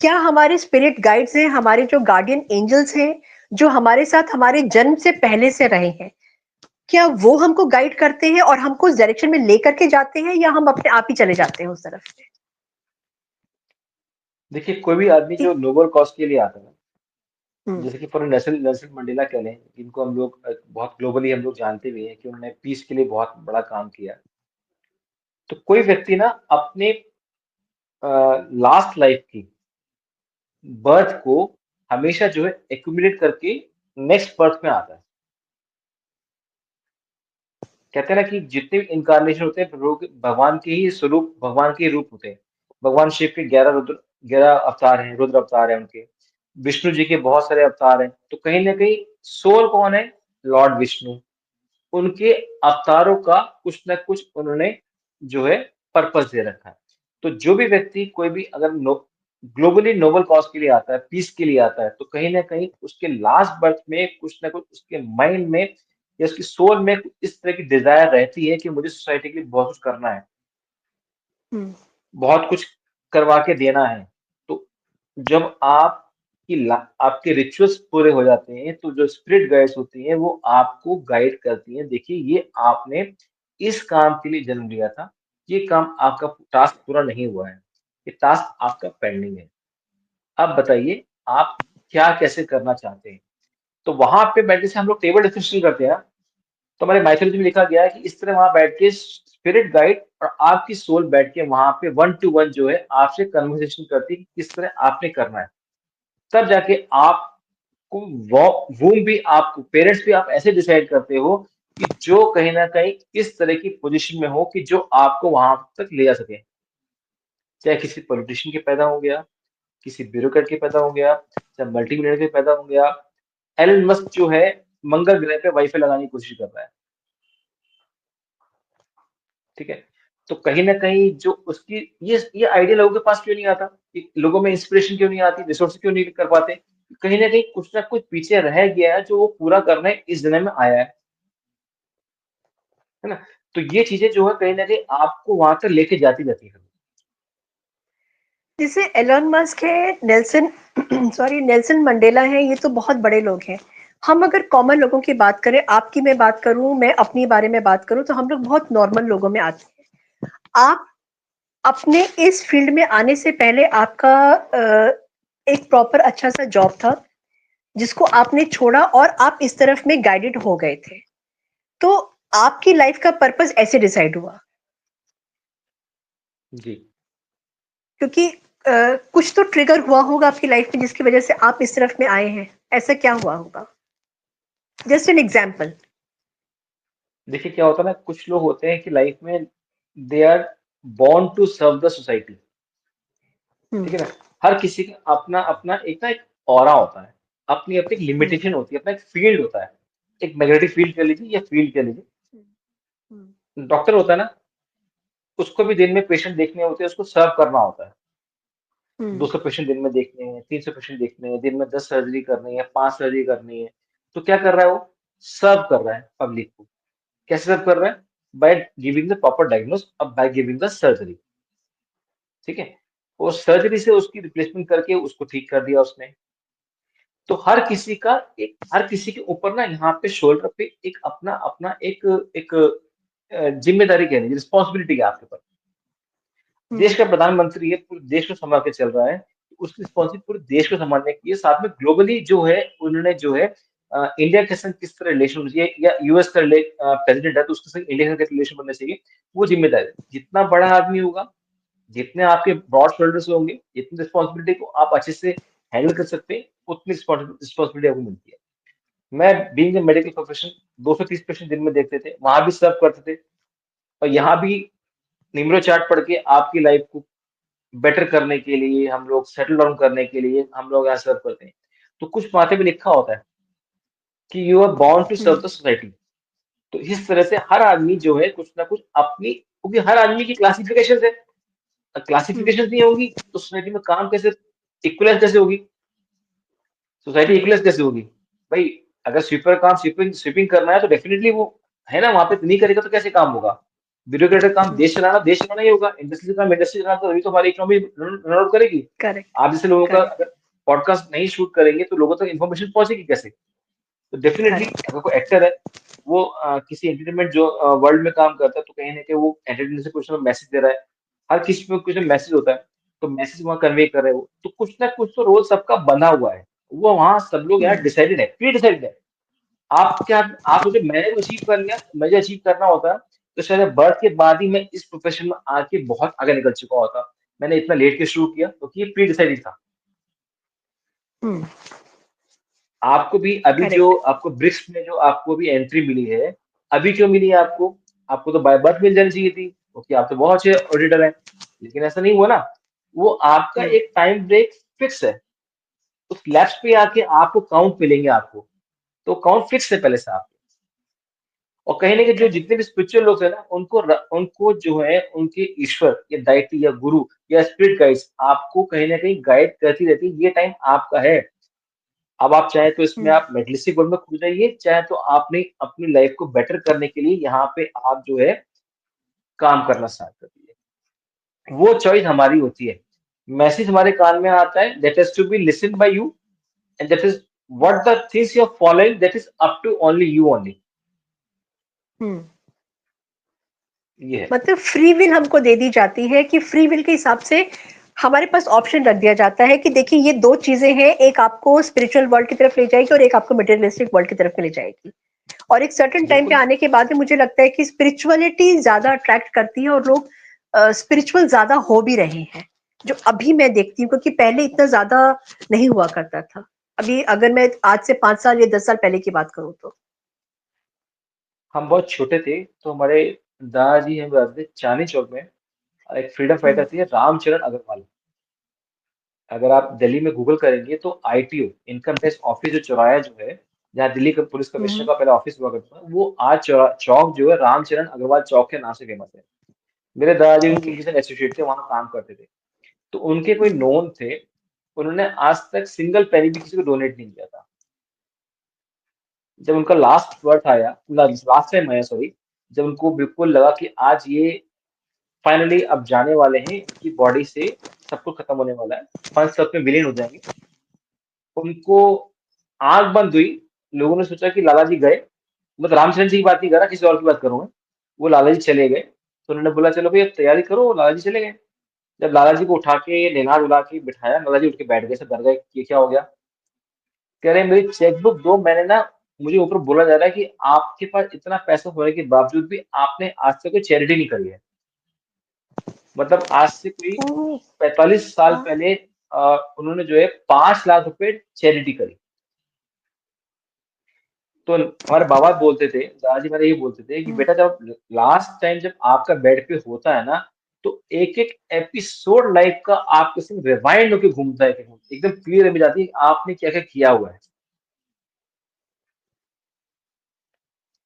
क्या हमारे स्पिरिट गाइड्स हैं, हमारे जो गार्डियन एंजल्स हैं, जो हमारे साथ हमारे जन्म से पहले से रहे हैं, क्या वो हमको गाइड करते हैं और हमको उस डायरेक्शन में लेकर के जाते हैं या हम अपने आप ही चले जाते हैं उस तरफ से? देखिए, कोई भी आदमी जो ठीक। नोबल कॉज़ के लिए आता है ना, हम्म, जैसे कि फॉर नेल्सन नेल्सन मंडेला कह लें, जिनको हम लोग बहुत ग्लोबली हम लोग जानते भी हैं कि उन्होंने पीस के लिए बहुत बड़ा काम किया। तो कोई व्यक्ति ना अपने लास्ट लाइफ़ की बर्थ को हमेशा जो है एक्यूमुलेट करके नेक्स्ट बर्थ में आता है। कहते हैं ना कि जितने भी इनकारनेशन होते हैं प्रभु भगवान के ही स्वरूप, भगवान के ही रूप होते हैं। भगवान शिव के 11 अवतार हैं, रुद्र अवतार हैं उनके। विष्णु जी के बहुत सारे अवतार हैं। तो कहीं ना कहीं सोल कौन है? लॉर्ड विष्णु। उनके अवतारों का कुछ ना कुछ उन्होंने जो है पर्पस दे रखा है। तो जो भी व्यक्ति कोई भी अगर ग्लोबली नोबल कॉज के लिए आता है, पीस के लिए आता है, तो कहीं ना कहीं उसके लास्ट बर्थ में कुछ ना कुछ उसके माइंड में या उसकी सोल में इस तरह की डिजायर रहती है कि मुझे सोसाइटी के लिए बहुत कुछ करना है, हम्म। बहुत कुछ करवा के देना है। तो जब आपके रिचुअल्स पूरे हो जाते हैं, तो जो स्पिरिट गाइड्स होती हैं वो आपको गाइड करती हैं, देखिए ये आपने इस काम के लिए जन्म लिया था, ये काम आपका टास्क पूरा नहीं हुआ है, ये टास्क आपका पेंडिंग है। अब बताइए आप क्या कैसे करना चाहते हैं। तो वहां पे बैठ के से हम लोग टेबल डिस्कशन करते हैं ना, तो हमारे माइथोलॉजी में लिखा गया है कि इस तरह वहां बैठ के स्पिरिट गाइड और आपकी सोल बैठ के वहां पे 1 to 1 जो है आपसे कन्वर्सेशन करती है कि किस तरह आपने करना है। तब जाके आपको वूम भी, आपको पेरेंट्स भी आप ऐसे डिसाइड करते हो कि जो कहीं ना कहीं इस तरह की पोजीशन में हो कि जो आपको वहां तक ले जा सके। चाहे किसी पॉलिटिशियन के पैदा हो गया, किसी ब्यूरोक्रेट के पैदा हो गया, चाहे मल्टी मिलियनर के पैदा हो गया। एलन मस्क जो है मंगल ग्रह पे वाईफाई लगाने की कोशिश कर रहा है, ठीक है। तो कहीं ना कहीं जो उसकी ये आइडिया लोगों के पास क्यों नहीं आता, लोगों में इंस्पिरेशन क्यों नहीं आती, रिसोर्स क्यों नहीं कर पाते? कहीं ना कुछ पीछे रह गया है जो वो पूरा करने इस जन्म में आया है ना। तो ये चीजें जो है कहीं ना कहीं आपको वहां तक लेके जाती रहती है। जैसे एलन मस्क है, नेल्सन सॉरी नेल्सन मंडेला है, ये तो बहुत बड़े लोग हैं। हम अगर कॉमन लोगों की बात करें, आपकी मैं बात करूं, मैं अपनी बारे में बात करूं, तो हम लोग बहुत नॉर्मल लोगों में आते हैं। आप अपने इस फील्ड में आने से पहले आपका एक प्रॉपर अच्छा सा जॉब था जिसको आपने छोड़ा और आप इस तरफ में गाइडेड हो गए थे। तो आपकी लाइफ का पर्पस ऐसे डिसाइड हुआ जी। क्योंकि कुछ तो ट्रिगर हुआ होगा आपकी लाइफ में जिसकी वजह से आप इस तरफ में आए हैं। ऐसा क्या हुआ होगा? Just an example. देखिए क्या होता है ना, कुछ लोग होते हैं कि लाइफ में they are born to serve the society, hmm. ठीक है ना। हर किसी का अपना अपना एक ऑरा होता है, अपनी अपनी हम्म। लिमिटेशन होती है, अपना एक फील्ड होता है। एक मैग्नेटिक फील्ड कह लीजिए या फील्ड कह लीजिए। हम्म। डॉक्टर होता है ना, उसको भी दिन में पेशेंट देखने होते हैं, उसको सर्व करना होता है। हम्म। 200 पेशेंट दिन में देखने हैं, 300 पेशेंट देखने हैं, दिन में 10 सर्जरी करनी है, 5 सर्जरी करनी है। तो क्या कर रहा है वो? सर्व कर रहा है पब्लिक को। कैसे सर्व कर रहा है? By giving the proper diagnose, अब बाय गिविंग द सर्जरी, ठीक है। और सर्जरी से उसकी रिप्लेसमेंट करके उसको ठीक कर दिया उसने। तो हर किसी के ऊपर ना यहाँ पे शोल्डर पे एक अपना अपना एक जिम्मेदारी कह लीजिए, रिस्पॉन्सिबिलिटी है आपके ऊपर। देश हम्म। का प्रधानमंत्री है, पूरे देश को संभाल के चल रहा है, तो उसकी रिस्पॉन्सिबिलिटी पूरे देश को संभालने की है। साथ में ग्लोबली जो है उन्होंने जो है इंडिया के संग किस तरह रिलेशन होना चाहिए, या यूएस का प्रेसिडेंट है तो उसके संग इंडिया का रिलेशन बनना चाहिए, वो जिम्मेदारी। जितना बड़ा आदमी होगा, जितने आपके ब्रॉड शोल्डर्स होंगे, जितनी रिस्पॉन्सिबिलिटी को आप अच्छे से हैंडल कर सकते हैं, उतनी रिस्पॉन्सिबिलिटी आपको मिलती है। मैं being a medical profession 230 patient दिन में देखते थे, वहां भी सर्व करते थे। और यहाँ भी निम्रो चार्ट पढ़ के आपकी लाइफ को बेटर करने के लिए, हम लोग सेटल डाउन करने के लिए हम लोग यहाँ सर्व करते हैं। तो कुछ माथे पे लिखा होता है कि you are born to serve hmm. The society. तो इस तरह से हर आदमी जो है कुछ ना कुछ अपनी, क्योंकि हर आदमी की क्लासिफिकेशन है, हम्म। क्लासिफिकेशन नहीं होगी तो सोसाइटी में काम कैसे, इक्वलेंस कैसे होगी, सोसाइटी हम्म। इक्वलेंस कैसे होगी? भाई अगर स्वीपर काम स्वीपिंग स्वीपिंग करना है तो डेफिनेटली वो है ना, वहां पे नहीं करेगा तो कैसे काम होगा? ब्यूरोक्रेट का काम हम्म। देश चलाना ही होगा, इंडस्ट्री का काम इंडस्ट्री चलाना, तो अभी तो हमारी इकोनॉमी रन आउट करेगी। करेक्ट। आप जैसे लोगों का करेक्ट। अगर पॉडकास्ट नहीं शूट करेंगे तो लोगों तक इन्फॉर्मेशन पहुंचेगी कैसे? तो डेफिनेटली करेक्ट। अगर कोई एक्टर है, वो किसी एंटरटेनमेंट जो वर्ल्ड में काम करता है, तो कहीं ना कहीं वो एंटरटेनमेंट से कुछ ना मैसेज दे रहा है। हर किसी में कुछ ना मैसेज होता है, तो मैसेज वहाँ कन्वे कर रहे हो, तो कुछ ना कुछ तो रोल सबका बना हुआ है। वो वहाँ सब लोग यार हम्म। डिसाइडेड है, प्री डिसाइडेड है। आप सोचे मैंने तो अचीव कर लिया, मुझे अचीव करना होता तो शायद बर्थ के बाद ही मैं इस प्रोफेशन में आके बहुत आगे निकल चुका होता। मैंने इतना लेट के शुरू किया क्योंकि ये प्री डिसाइडेड था। हम्म। आपको भी अभी जो करेक्ट। आपको ब्रिक्स में जो आपको भी एंट्री मिली है, अभी क्यों मिली है आपको? आपको तो बाय बर्थ मिल जानी चाहिए थी, क्योंकि आप तो बहुत अच्छे ऑडिटर हैं। लेकिन ऐसा नहीं हुआ ना। वो आपका हम्म एक टाइम ब्रेक फिक्स है। उस लैप्स पे आके आपको काउंट मिलेंगे आपको। तो काउंट फिक्स है पहले से आपके। और कहीं न कहीं जो करेक्ट। जितने भी स्पिरिचुअल लोग हैं ना, उनको जो है उनके ईश्वर या डायटी या गुरु या स्पिरिट गाइड्स आपको कहीं न कहीं गाइड करती रहती है, ये टाइम आपका है। अब आप चाहे तो इसमें हम्म आप मेटलिस्टिक वर्ल्ड में खो जाइए, चाहे तो आपने अपनी लाइफ को बेटर करने के लिए यहाँ पे आप जो है काम करना स्टार्ट कर दीजिए। वो चॉइस हमारी होती है। मैसेज हमारे कान में आता है, that is to be listened by you and that is what the things you are following, that is up to only you only. Hmm ये है। मतलब फ्री विल हमको दे दी जाती है कि फ्री विल के हिसाब से हमारे पास ऑप्शन रख दिया जाता है कि देखिए ये दो चीजें हैं, एक आपको स्पिरिचुअल वर्ल्ड की तरफ ले जाएगी और एक आपको मटेरियलिस्टिक वर्ल्ड की तरफ ले जाएगी। और एक सर्टेन टाइम पे बिल्कुल। आने के बाद में मुझे लगता है कि स्पिरिचुअलिटी ज्यादा अट्रैक्ट करती है और लोग स्पिरिचुअल ज्यादा हो भी रहे हैं, जो अभी मैं देखती हूँ, क्योंकि पहले इतना ज्यादा नहीं हुआ करता था। अभी अगर मैं आज से 5 साल या 10 साल पहले की बात करूँ तो। हम बहुत छोटे थे तो हमारे दादाजी हमें बताते थे चांदनी चौक में एक फ्रीडम फाइटर हम्म थे रामचरण अग्रवाल। अगर आप दिल्ली में गूगल करेंगे तो आईटीओ इनकम टैक्स ऑफिस जो चौराया जो है, जहाँ दिल्ली का पुलिस कमिश्नर हम्म का पहले ऑफिस हुआ करता था, वो आज चौक जो है रामचरण अग्रवाल चौक के नाम से फेमस है। मेरे दादाजी ओके। उनके साथ एसोसिएट थे, वहां काम करते थे। तो उनके कोई हम्म नोन थे, उन्होंने आज तक सिंगल पेनी भी किसी को डोनेट नहीं किया था। जब उनका लास्ट वर्थ आया, लास्ट टाइम आया सॉरी, जब उनको बिल्कुल लगा कि आज ये फाइनली अब जाने वाले हैं, इनकी बॉडी से सब कुछ खत्म होने वाला है, फंड्स सब में विलीन हो जाएंगे, उनको आंख बंद हुई। लोगों ने सोचा कि लाला जी गए, मतलब रामचंद्र जी की बात नहीं कर रहा, किसी और की बात करूं मैं। वो लाला जी चले गए, तो उन्होंने बोला चलो भाई अब तैयारी करो, लाला जी चले गए। जब लाला जी को उठा के नहला धुला के बिठाया, लाला जी उठ के बैठ गए, सब डर गए, ये क्या हो गया। कह रहे मेरी चेकबुक दो, मैंने ना, मुझे ऊपर बोला जा रहा है कि आपके पास इतना पैसा होने के बावजूद भी आपने आज तक कोई चैरिटी नहीं करी है। मतलब आज से कोई ओह, 45 साल हाँ। पहले उन्होंने जो है 5 लाख रुपए चैरिटी करी। तो हमारे बाबा बोलते थे, दादाजी मेरे ये बोलते थे कि हम्म बेटा जब लास्ट टाइम जब आपका बेड पे होता है ना, तो एक एक एपिसोड लाइफ का आपके संग रिवाइंड होके घूमता है, एकदम क्लियर मिल जाती है कि आपने क्या क्या किया हुआ है।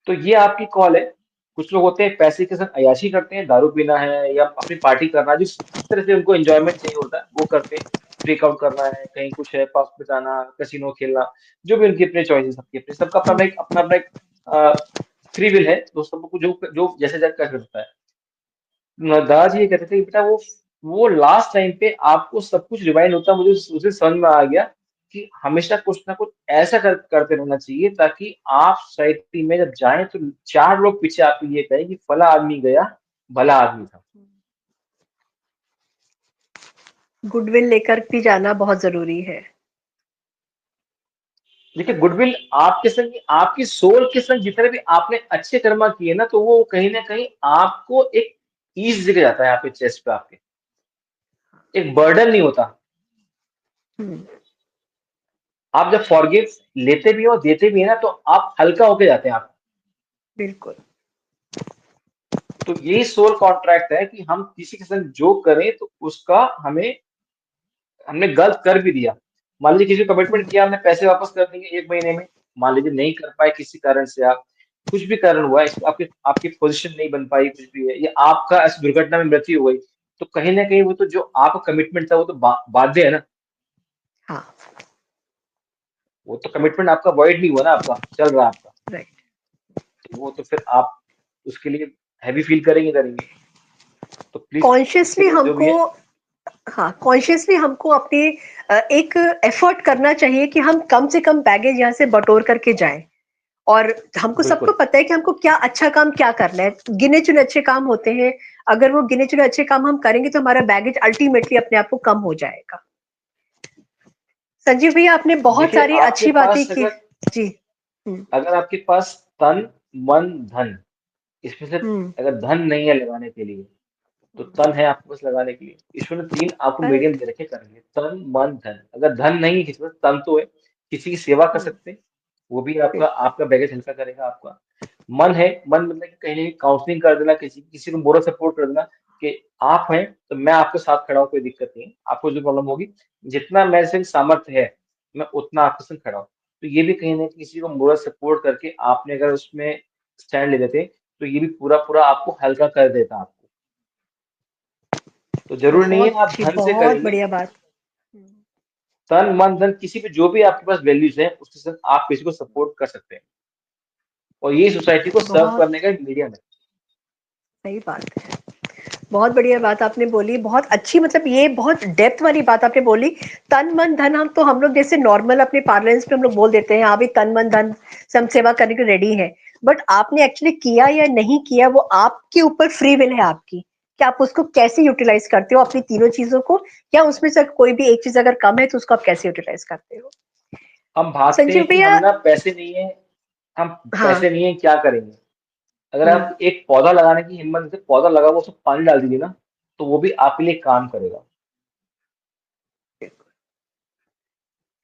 तो ये आपकी कॉल है। कुछ लोग होते हैं पैसे के साथ अय्याशी करते हैं, दारू पीना है या अपनी पार्टी करना है, जिस तरह से उनको एंजॉयमेंट चाहिए होता है वो करते हैं। ब्रेक आउट करना है, कहीं कुछ है, पब में जाना, कैसीनो खेलना, जो भी उनकी अपने चॉइस है, सबकी अपनी, सबका अपना अपना एक फ्री विल है, तो सबको जो जो जैसे जैसे कर सकता है। दादाजी ये कहते थे कि बेटा वो लास्ट टाइम पे आपको सब कुछ रिवाइंड होता, मुझे उसे समझ में आ गया कि हमेशा कुछ ना कुछ ऐसा करते रहना चाहिए ताकि आप सोसाइटी में जब जाएं तो 4 लोग पीछे आपके ये कहें कि फला आदमी गया, भला आदमी था। गुडविल लेकर भी जाना बहुत जरूरी है। देखिए गुडविल आपके संग, आपकी सोल के संग जितने भी आपने अच्छे कर्मा किए ना, तो वो कहीं ना कहीं आपको एक ईज दिख जाता है आपके चेस्ट पे, आपके एक बर्डन नहीं होता। हम्म आप जब फॉरगिव लेते भी हो देते भी है ना, तो आप हल्का होके जाते हैं आप। बिल्कुल। तो यही सोल कॉन्ट्रैक्ट है कि हम किसी के संग जो करें तो उसका हमें, हमने गलत कर भी दिया, मान लीजिए किसी को कमिटमेंट हम्म किया, हमने पैसे वापस कर देंगे 1 महीने में, मान लीजिए नहीं कर पाए किसी कारण से, आप कुछ भी कारण हुआ है, आपकी आपकी पोजीशन नहीं बन पाई, कुछ भी है, या आपका ऐसी दुर्घटना में मृत्यु हो गई, तो कहीं ना कहीं वो तो जो आपका कमिटमेंट था वो तो बाध्य है ना। हाँ। वो तो कमिटमेंट आपका वॉइड नहीं हुआ ना, आपका चल रहा है आपका। राइट। तो वो तो फिर आप उसके लिए हैवी फील करेंगे करेंगे। तो प्लीज उसके कॉन्शियसली लिए जो भी हमको, है। हाँ, कॉन्शियसली हमको अपने एक एफर्ट करना चाहिए कि हम कम से कम बैगेज यहाँ से बटोर करके जाएं। और हमको सबको बिल्कुल। पता है कि हमको क्या अच्छा काम क्या करना है, गिने चुने अच्छे काम होते हैं। अगर वो गिने चुने अच्छे काम हम करेंगे तो हमारा बैगेज अल्टीमेटली अपने आप को कम हो जाएगा। संजीव भैया, आपने बहुत देखिए सारी आपके अच्छी बातें पास की। अगर जी। हम्म अगर आपके पास तन, मन, धन, इसमें से हम्म अगर धन नहीं है लगाने के लिए, तो तन है आपके पास लगाने के लिए। ईश्वर ने 3 आपको मीडियम करेक्ट। दे रखे करने के, तन, मन, धन। अगर धन नहीं है किसी पास, तन तो है, किसी की सेवा कर हम्म सकते हैं, वो भी आपका बिल्कुल। आपका बैगेज हल्का करेगा आपका। मन है, मन मतलब कि कहीं न कहीं काउंसलिंग कर देना, किसी को मोरल सपोर्ट कर देना कि आप हैं, तो मैं आपके साथ खड़ा हूँ, कोई दिक्कत नहीं है। आपको जो प्रॉब्लम होगी, जितना मेरे से सामर्थ्य है, मैं उतना आपके संग खड़ा हूँ। तो ये भी कहीं न कहीं किसी को मोरल सपोर्ट करके आपने अगर उसमें स्टैंड ले लेते, तो ये भी पूरा-पूरा आपको हल्का कर देता आपको। तो ज़रूरी नहीं है बहुत आप अच्छी, धन से बहुत करेंगे, बढ़िया बात। तन, मन, धन किसी पे जो भी आपके पास वैल्यूज़ हैं, उसके साथ आप किसी को सपोर्ट कर सकते हैं। और ये सोसाइटी को सर्व बहुत करने का एक मीडियम है। सही बात है। बहुत बढ़िया बात आपने बोली, बहुत अच्छी, मतलब ये बहुत डेप्थ वाली बात आपने बोली। तन मन धन, हम लोग जैसे नॉर्मल अपने पार्लेंस में हम लोग बोल देते हैं, हाँ भी तन मन धन से हम सेवा करने के रेडी है। बट आपने एक्चुअली किया या नहीं किया, वो आपके ऊपर फ्री विल है आपकी, कि आप उसको कैसे यूटिलाइज करते हो अपनी तीनों चीजों को, या उसमें से कोई भी एक चीज अगर कम है तो उसको आप कैसे यूटिलाइज करते हो। हम भागते संजीव हैं कि भैया। हम ना पैसे नहीं है, हम हाँ। पैसे नहीं है, क्या करेंगे? अगर हम्म। आप एक पौधा लगाने की हिम्मत से पौधा लगा हुआ, उसमें पानी डाल दीजिए ना, तो वो भी आपके लिए काम करेगा।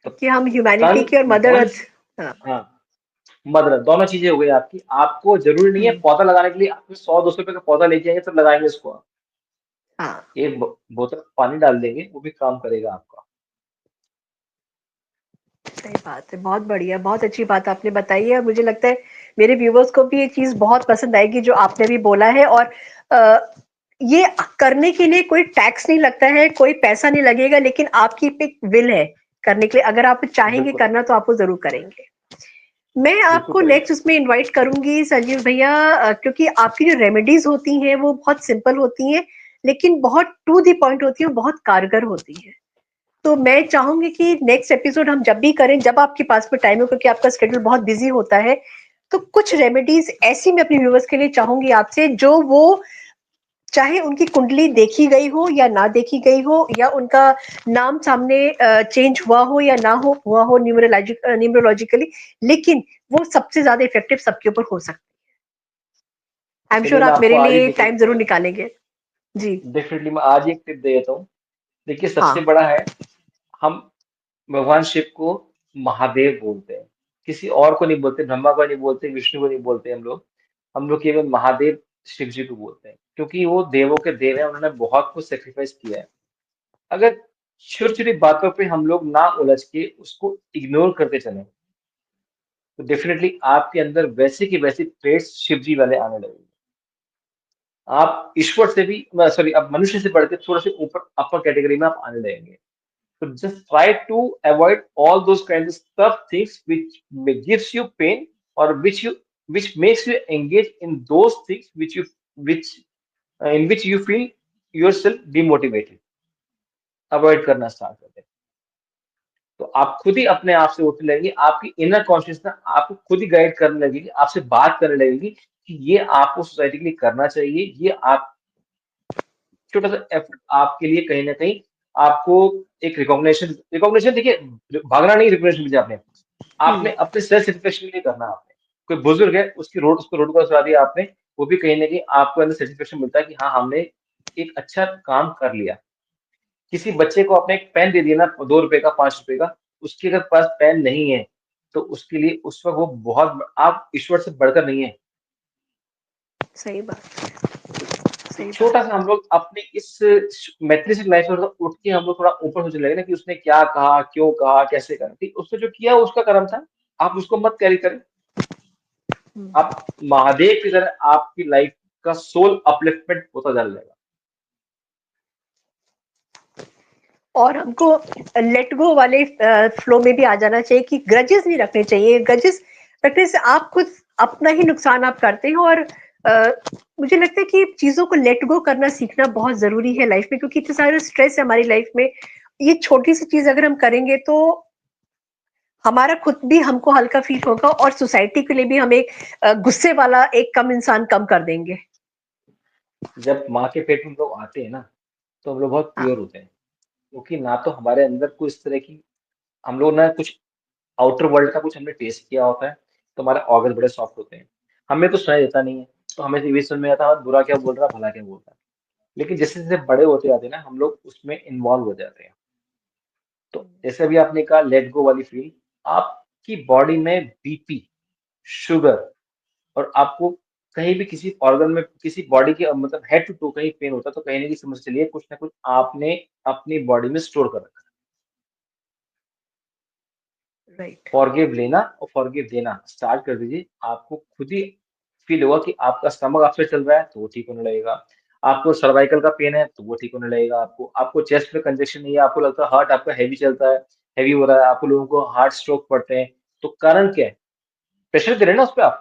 तो कि हम तन, ह्यूमैनिटी की और मदर मन, अर्थ। हाँ। हाँ, मदद दोनों चीजें हो गई आपकी। आपको जरूरी नहीं है हम्म। पौधा लगाने के लिए आप 100-200 रुपए का पौधा लेके आएंगे तो लगाएंगे उसको आप। हाँ। एक बोतल पानी डाल देंगे, वो भी काम करेगा आपका। सही बात है, बहुत बढ़िया, बहुत अच्छी बात आपने बताई है, और मुझे लगता है मेरे व्यूवर्स को भी ये चीज बहुत पसंद आएगी जो आपने भी बोला है। और अ, ये करने के लिए कोई टैक्स नहीं लगता है, कोई पैसा नहीं लगेगा, लेकिन आपकी एक विल है करने के लिए। अगर आप चाहेंगे बिल्कुल, करना तो आप वो जरूर करेंगे। मैं बिल्कुल आपको करेंगे। नेक्स्ट उसमें इनवाइट करूंगी संजीव भैया, क्योंकि आपकी जो रेमेडीज होती हैं वो बहुत सिंपल होती हैं, लेकिन बहुत टू द पॉइंट होती हैं, बहुत कारगर होती हैं। तो मैं चाहूंगी कि नेक्स्ट एपिसोड हम जब भी करें, जब आपके पास में टाइम हो, क्योंकि आपका स्केड्यूल बहुत बिजी होता है, तो कुछ रेमेडीज ऐसी मैं अपने व्यूवर्स के लिए चाहूंगी आपसे, जो वो चाहे उनकी कुंडली देखी गई हो या ना देखी गई हो, या उनका नाम सामने चेंज हुआ हो या ना हो हुआ हो न्यूमरोलॉजिकली, लेकिन वो सबसे ज्यादा इफेक्टिव सबके ऊपर हो सकती है। आई एम चलिए श्योर मैं आप आपको मेरे आज ही लिए देके टाइम जरूर निकालेंगे। जी। डेफिनेटली मैं आज ही एक टिप दे देता हूँ। देखिए सबसे हाँ। बड़ा है, हम भगवान शिव को महादेव बोलते हैं। किसी और को नहीं बोलते, ब्रह्मा को नहीं बोलते, विष्णु को नहीं बोलते हम लोग केवल महादेव शिव जी को बोलते हैं, क्योंकि वो देवों के देव हैं, उन्होंने बहुत कुछ सेक्रीफाइस किया है। अगर छोटी-छोटी बातों पे हम लोग ना उलझ के उसको इग्नोर करते चलें, तो डेफिनिटली आपके अंदर वैसे की वैसी ट्रेड्स शिव जी वाले आने लगेंगे। आप ईश्वर से भी सॉरी, आप मनुष्य से बढ़ के थोड़ा-से ऊपर अपर कैटेगरी में आप आने लगेंगे। So just try to avoid all those kinds of stuff things which gives you pain, or which makes you engage in those things which in which you feel yourself demotivated. Avoid करना start कर दें। तो आप खुद ही अपने आप से उठने लगेंगे, आपकी इनर कॉन्शियसनेस आपको खुद ही गाइड करने लगेगी, आपसे बात करने लगेगी कि ये आपको सोसाइटी के लिए करना चाहिए, ये आप छोटा-सा एफर्ट आपके लिए कहीं न कहीं आपको एक रिकॉग्निशन रिकॉग्निशन देखिए, भागना नहीं रिकॉग्निशन मुझे आपने। हम्म। आपने अपने सेल्फ सैटिस्फैक्शन के लिए करना आपने। कोई बुजुर्ग है, उसको रोड क्रॉस करा दिया आपने, वो भी कहीं न कहीं आपको अंदर सैटिस्फैक्शन मिलता है कि हाँ, हमने एक अच्छा काम कर लिया। किसी बच्चे को आपने एक पेन दे दिया ना ₹2 का, ₹5 का, उसके अगर पास पेन नहीं है, तो उसके लिए उस वक़्त वो बहुत आप ईश्वर से बढ़कर नहीं है। सही बात। तो सही एक बात। छोटा-सा हम लोग अपनी इस मैटेरियलिस्टिक लाइफ से थोड़ा उठ के हम लोग थोड़ा ऊपर सोचने लगे ना कि उसने क्या कहा, क्यों कहा, कैसे कहा? ठीक, उसने जो किया उसका कर्म था, आप उसको मत कैरी करें। आप हम्म। महादेव की तरह आपकी लाइफ का सोल अपलिफ्टमेंट होता चला जाएगा। और हमको लेट गो वाले फ्लो में भी आ जाना चाहिए, कि ग्रजेस नहीं रखने चाहिए। ग्रजेस रखने से आप खुद अपना ही नुकसान आप करते हो। और मुझे लगता है कि चीजों को लेट गो करना सीखना बहुत जरूरी है लाइफ में, क्योंकि इतने सारे स्ट्रेस है हमारी लाइफ में। ये छोटी सी चीज अगर हम करेंगे तो हमारा खुद भी हमको हल्का फील होगा, और सोसाइटी के लिए भी हम एक गुस्से वाला एक कम इंसान कम कर देंगे। जब माँ के पेट में हम लोग आते हैं ना, तो हम लोग बहुत हाँ। प्योर होते हैं, क्योंकि ना तो हमारे अंदर कोई इस तरह की हम लोग ना कुछ आउटर वर्ल्ड का कुछ हमने टेस्ट किया होता है, तो हमारे ऑर्गन बड़े सॉफ्ट होते हैं। हमें तो सुनाई देता नहीं है, तो हमें तो ये समझ में आता है बुरा क्या बोल रहा है, भला क्या बोल रहा है। लेकिन जैसे-जैसे बड़े होते जाते हैं ना, हम लोग उसमें इन्वॉल्व हो जाते हैं। तो जैसे अभी आपने कहा लेट गो वाली फील, आपकी बॉडी में बीपी, शुगर, और आपको कहीं भी किसी ऑर्गन में, किसी बॉडी के मतलब हेड टू टो कहीं पेन होता है, तो कहीं न कहीं समझ चलिए कुछ ना कुछ आपने अपनी बॉडी में स्टोर कर रखा है। राइट। फॉरगिव लेना और फॉरगिव देना स्टार्ट कर दीजिए। आपको खुद ही फ़ील होगा कि आपका स्टमक आपसे चल रहा है, तो वो ठीक होने लगेगा। आपको सर्वाइकल का पेन है, तो वो ठीक होने लगेगा आपको। आपको चेस्ट में कंजेशन नहीं है, आपको लगता है हार्ट आपका हेवी चलता है, हेवी हो रहा है, आपको लोगों को हार्ट स्ट्रोक पड़ते हैं, तो कारण क्या है? प्रेशर दे रहे हैं ना उसपे आप।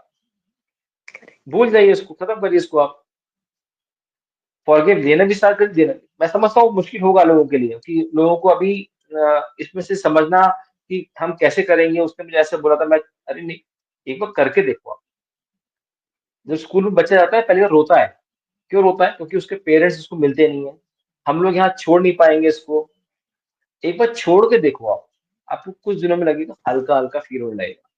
भूल जाइए इसको, खत्म करिए इसको आप। फॉरगिव लेना भी स्टार्ट कर देना। मैं समझता हूँ मुश्किल होगा लोगों के लिए कि लोगों को अभी इसमें से समझना कि हम कैसे करेंगे। उसने मुझे ऐसे बोला था, मैं अरे नहीं, एक बार करके देखो आप। जब स्कूल में बच्चा जाता है पहले तो रोता है। क्यों रोता है? क्योंकि उसके पेरेंट्स उसको मिलते नहीं है। हम लोग यहाँ छोड़ नहीं पाएंगे इसको। एक बार छोड़ के देखो आप। आपको कुछ दिनों में लगेगा हल्का हल्का फील होने लगेगा।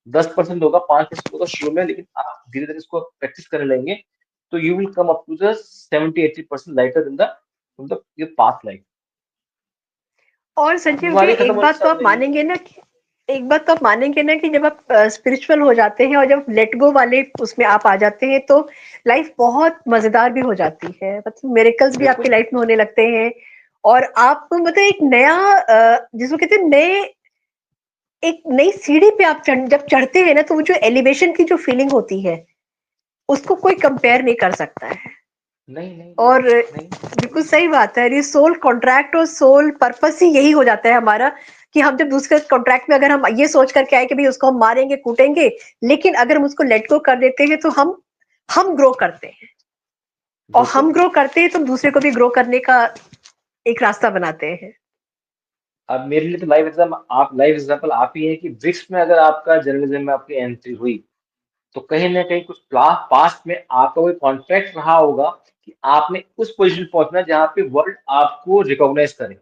10% होगा, 5% होगा शुरू में, लेकिन आप धीरे धीरे इसको प्रैक्टिस करने लगेंगे, तो you will come up to the 70-80% lighter in the your past life. और संजीव जी, बीमारियां खत्म एक होनी बात तो स्टार्ट हो आप जाएगी। मानेंगे ना कि एक बात तो आप मानेंगे ना कि जब आप स्पिरिचुअल हो जाते हैं और जब लेट गो वाले उसमें आप आ जाते हैं, तो लाइफ बहुत मजेदार भी हो जाती है। मतलब मिरेकल्स भी आपकी बिल्कुल। लाइफ में होने लगते हैं। और आप मतलब एक नया जिसको कहते हैं नए एक नई सीढ़ी पे आप जब चढ़ते हैं ना, तो वो जो एलिवेशन की जो फीलिंग होती है, उसको कोई कंपेयर नहीं कर सकता है। नहीं नहीं नहीं और नहीं, बिल्कुल कभी नहीं। सही बात है। ये सोल कॉन्ट्रैक्ट और सोल पर्पस ही यही हो जाता है हमारा, कि हम जब दूसरे कॉन्ट्रैक्ट में अगर हम ये सोच करके आए कि भाई उसको हम मारेंगे कूटेंगे, लेकिन अगर हम उसको लेट गो कर देते हैं तो हम ग्रो करते हैं। और हम बिल्कुल। ग्रो करते हैं तो दूसरे को भी ग्रो करने का एक रास्ता बनाते हैं। अब मेरे लिए तो लाइव एग्जाम्पल आप ही है कि ब्रिक्स में अगर आपका जर्नलिज्म में आपकी एंट्री हुई, तो कहीं न कहीं कुछ पास्ट में आपका कोई कॉन्ट्रैक्ट रहा होगा कि आपने उस पोज़ीशन पहुँचना है जहाँ पे वर्ल्ड आपको रिकॉग्नाइज़ करे।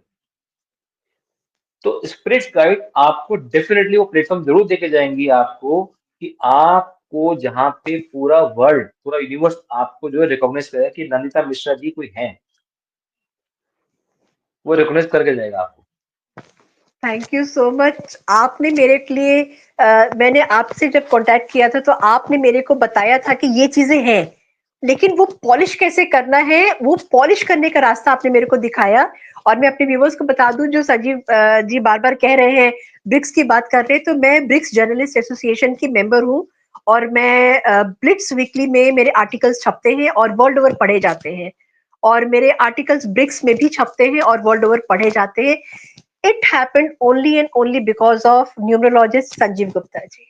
तो स्पिरिट गाइड आपको डेफ़िनिटली वो प्लेटफ़ॉर्म ज़रूर देके जाएँगी आपको कि आपको जहाँ पे पूरा वर्ल्ड, पूरा यूनिवर्स आपको जो है रिकॉग्नाइज़ करेगा कि नंदिता मिश्रा जी कोई हैं। वो रिकॉग्नाइज़ करके जाएगा आपको। Thank you so much. आपने मेरे लिए मैंने आपसे जब कांटेक्ट किया था तो आपने मेरे को बताया था कि ये चीजें हैं, लेकिन वो पॉलिश कैसे करना है, वो पॉलिश करने का रास्ता आपने मेरे को दिखाया। और मैं अपने व्यूवर्स को बता दूं, जो संजीव जी बार बार कह रहे हैं ब्रिक्स की बात कर रहे हैं, तो मैं ब्रिक्स जर्नलिस्ट एसोसिएशन की मेंबर हूँ। और मैं ब्लिट्स वीकली में मेरे आर्टिकल्स छपते हैं और वर्ल्ड ओवर पढ़े जाते हैं। और मेरे आर्टिकल्स ब्रिक्स में भी छपते हैं और वर्ल्ड ओवर पढ़े जाते हैं। It happened only and only because of numerologist Sanjeev Gupta ji.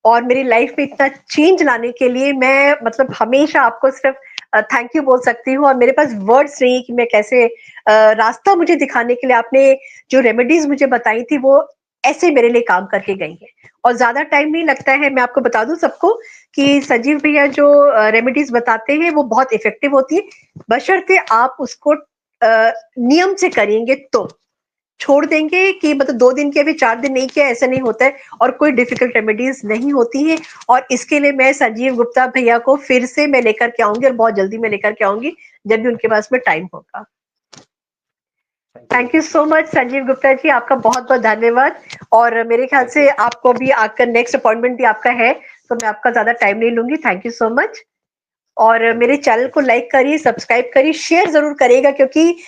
और मेरी लाइफ में इतना चेंज लाने के लिए मैं मतलब हमेशा आपको सिर्फ थैंक यू बोल सकती हूँ। और मेरे पास वर्ड्स नहीं कि मैं कैसे रास्ता मुझे दिखाने के लिए आपने जो रेमेडीज मुझे बताई थी, वो ऐसे मेरे लिए काम करके गई है। और ज्यादा टाइम नहीं लगता है। मैं आपको बता दूं सबको कि संजीव भैया जो रेमेडीज बताते हैं वो बहुत इफेक्टिव होती है, बशर्ते आप उसको नियम से करेंगे तो। छोड़ देंगे कि मतलब 2 दिन किया फिर 4 दिन नहीं किया, ऐसा नहीं होता है। और कोई डिफिकल्ट रेमेडीज नहीं होती है। और इसके लिए मैं संजीव गुप्ता भैया को फिर से मैं लेकर के आऊंगी, और बहुत जल्दी मैं लेकर के आऊंगी जब भी उनके पास में टाइम होगा। Thank you thank you very so much Sanjeev Gupta ji, आपका बहुत बहुत धन्यवाद। और मेरे ख्याल थैंक से यू। आपको भी आकर नेक्स्ट अपॉइंटमेंट भी आपका है, तो मैं आपका ज्यादा टाइम नहीं लूंगी। Thank you so much. और थैंक मेरे यू। चैनल को लाइक करिए, सब्सक्राइब करिए, शेयर जरूर करिएगा, क्योंकि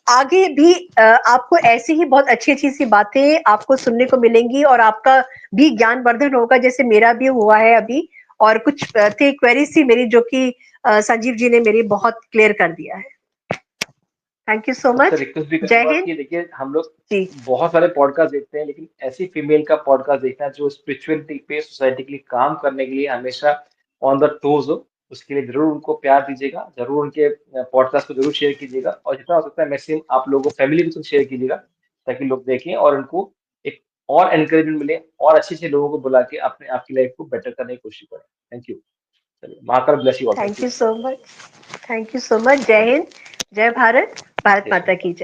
आगे भी आपको ऐसी ही बहुत अच्छी अच्छी सी बातें आपको सुनने को मिलेंगी और आपका भी ज्ञानवर्धन होगा, जैसे मेरा भी हुआ है अभी। और कुछ थे क्वेरीज थी मेरी, जो कि संजीव जी ने मेरी बहुत क्लियर कर दिया है। थैंक यू सो आपसे मच। रिक्वेस्ट भी जय करूंगा हिंद। कि देखिए हम लोग जी। बहुत सारे पॉडकास्ट देखते हैं, लेकिन ऐसी फीमेल का पॉडकास्ट देखना है जो स्पिरिचुअलिटी पे, सोसाइटी के लिए काम करने के लिए हमेशा ऑन द टोज हो। उसके लिए जरूर उनको प्यार दीजिएगा, जरूर उनके पॉडकास्ट को जरूर शेयर कीजिएगा, और जितना हो सकता है मैक्सिमम आप लोगों को फैमिली के साथ शेयर कीजिएगा, ताकि लोग देखें और उनको एक और एनकरेजमेंट मिले, और अच्छे अच्छे लोगों को बुला के अपने आपकी लाइफ को बेटर करने की कोशिश करें। Thank you. चलिए, Mahakal bless you all. Thank thank you. You so much. Thank you so much. Jai thank Hind. Jai Bharat. Bharat you. माता की जय।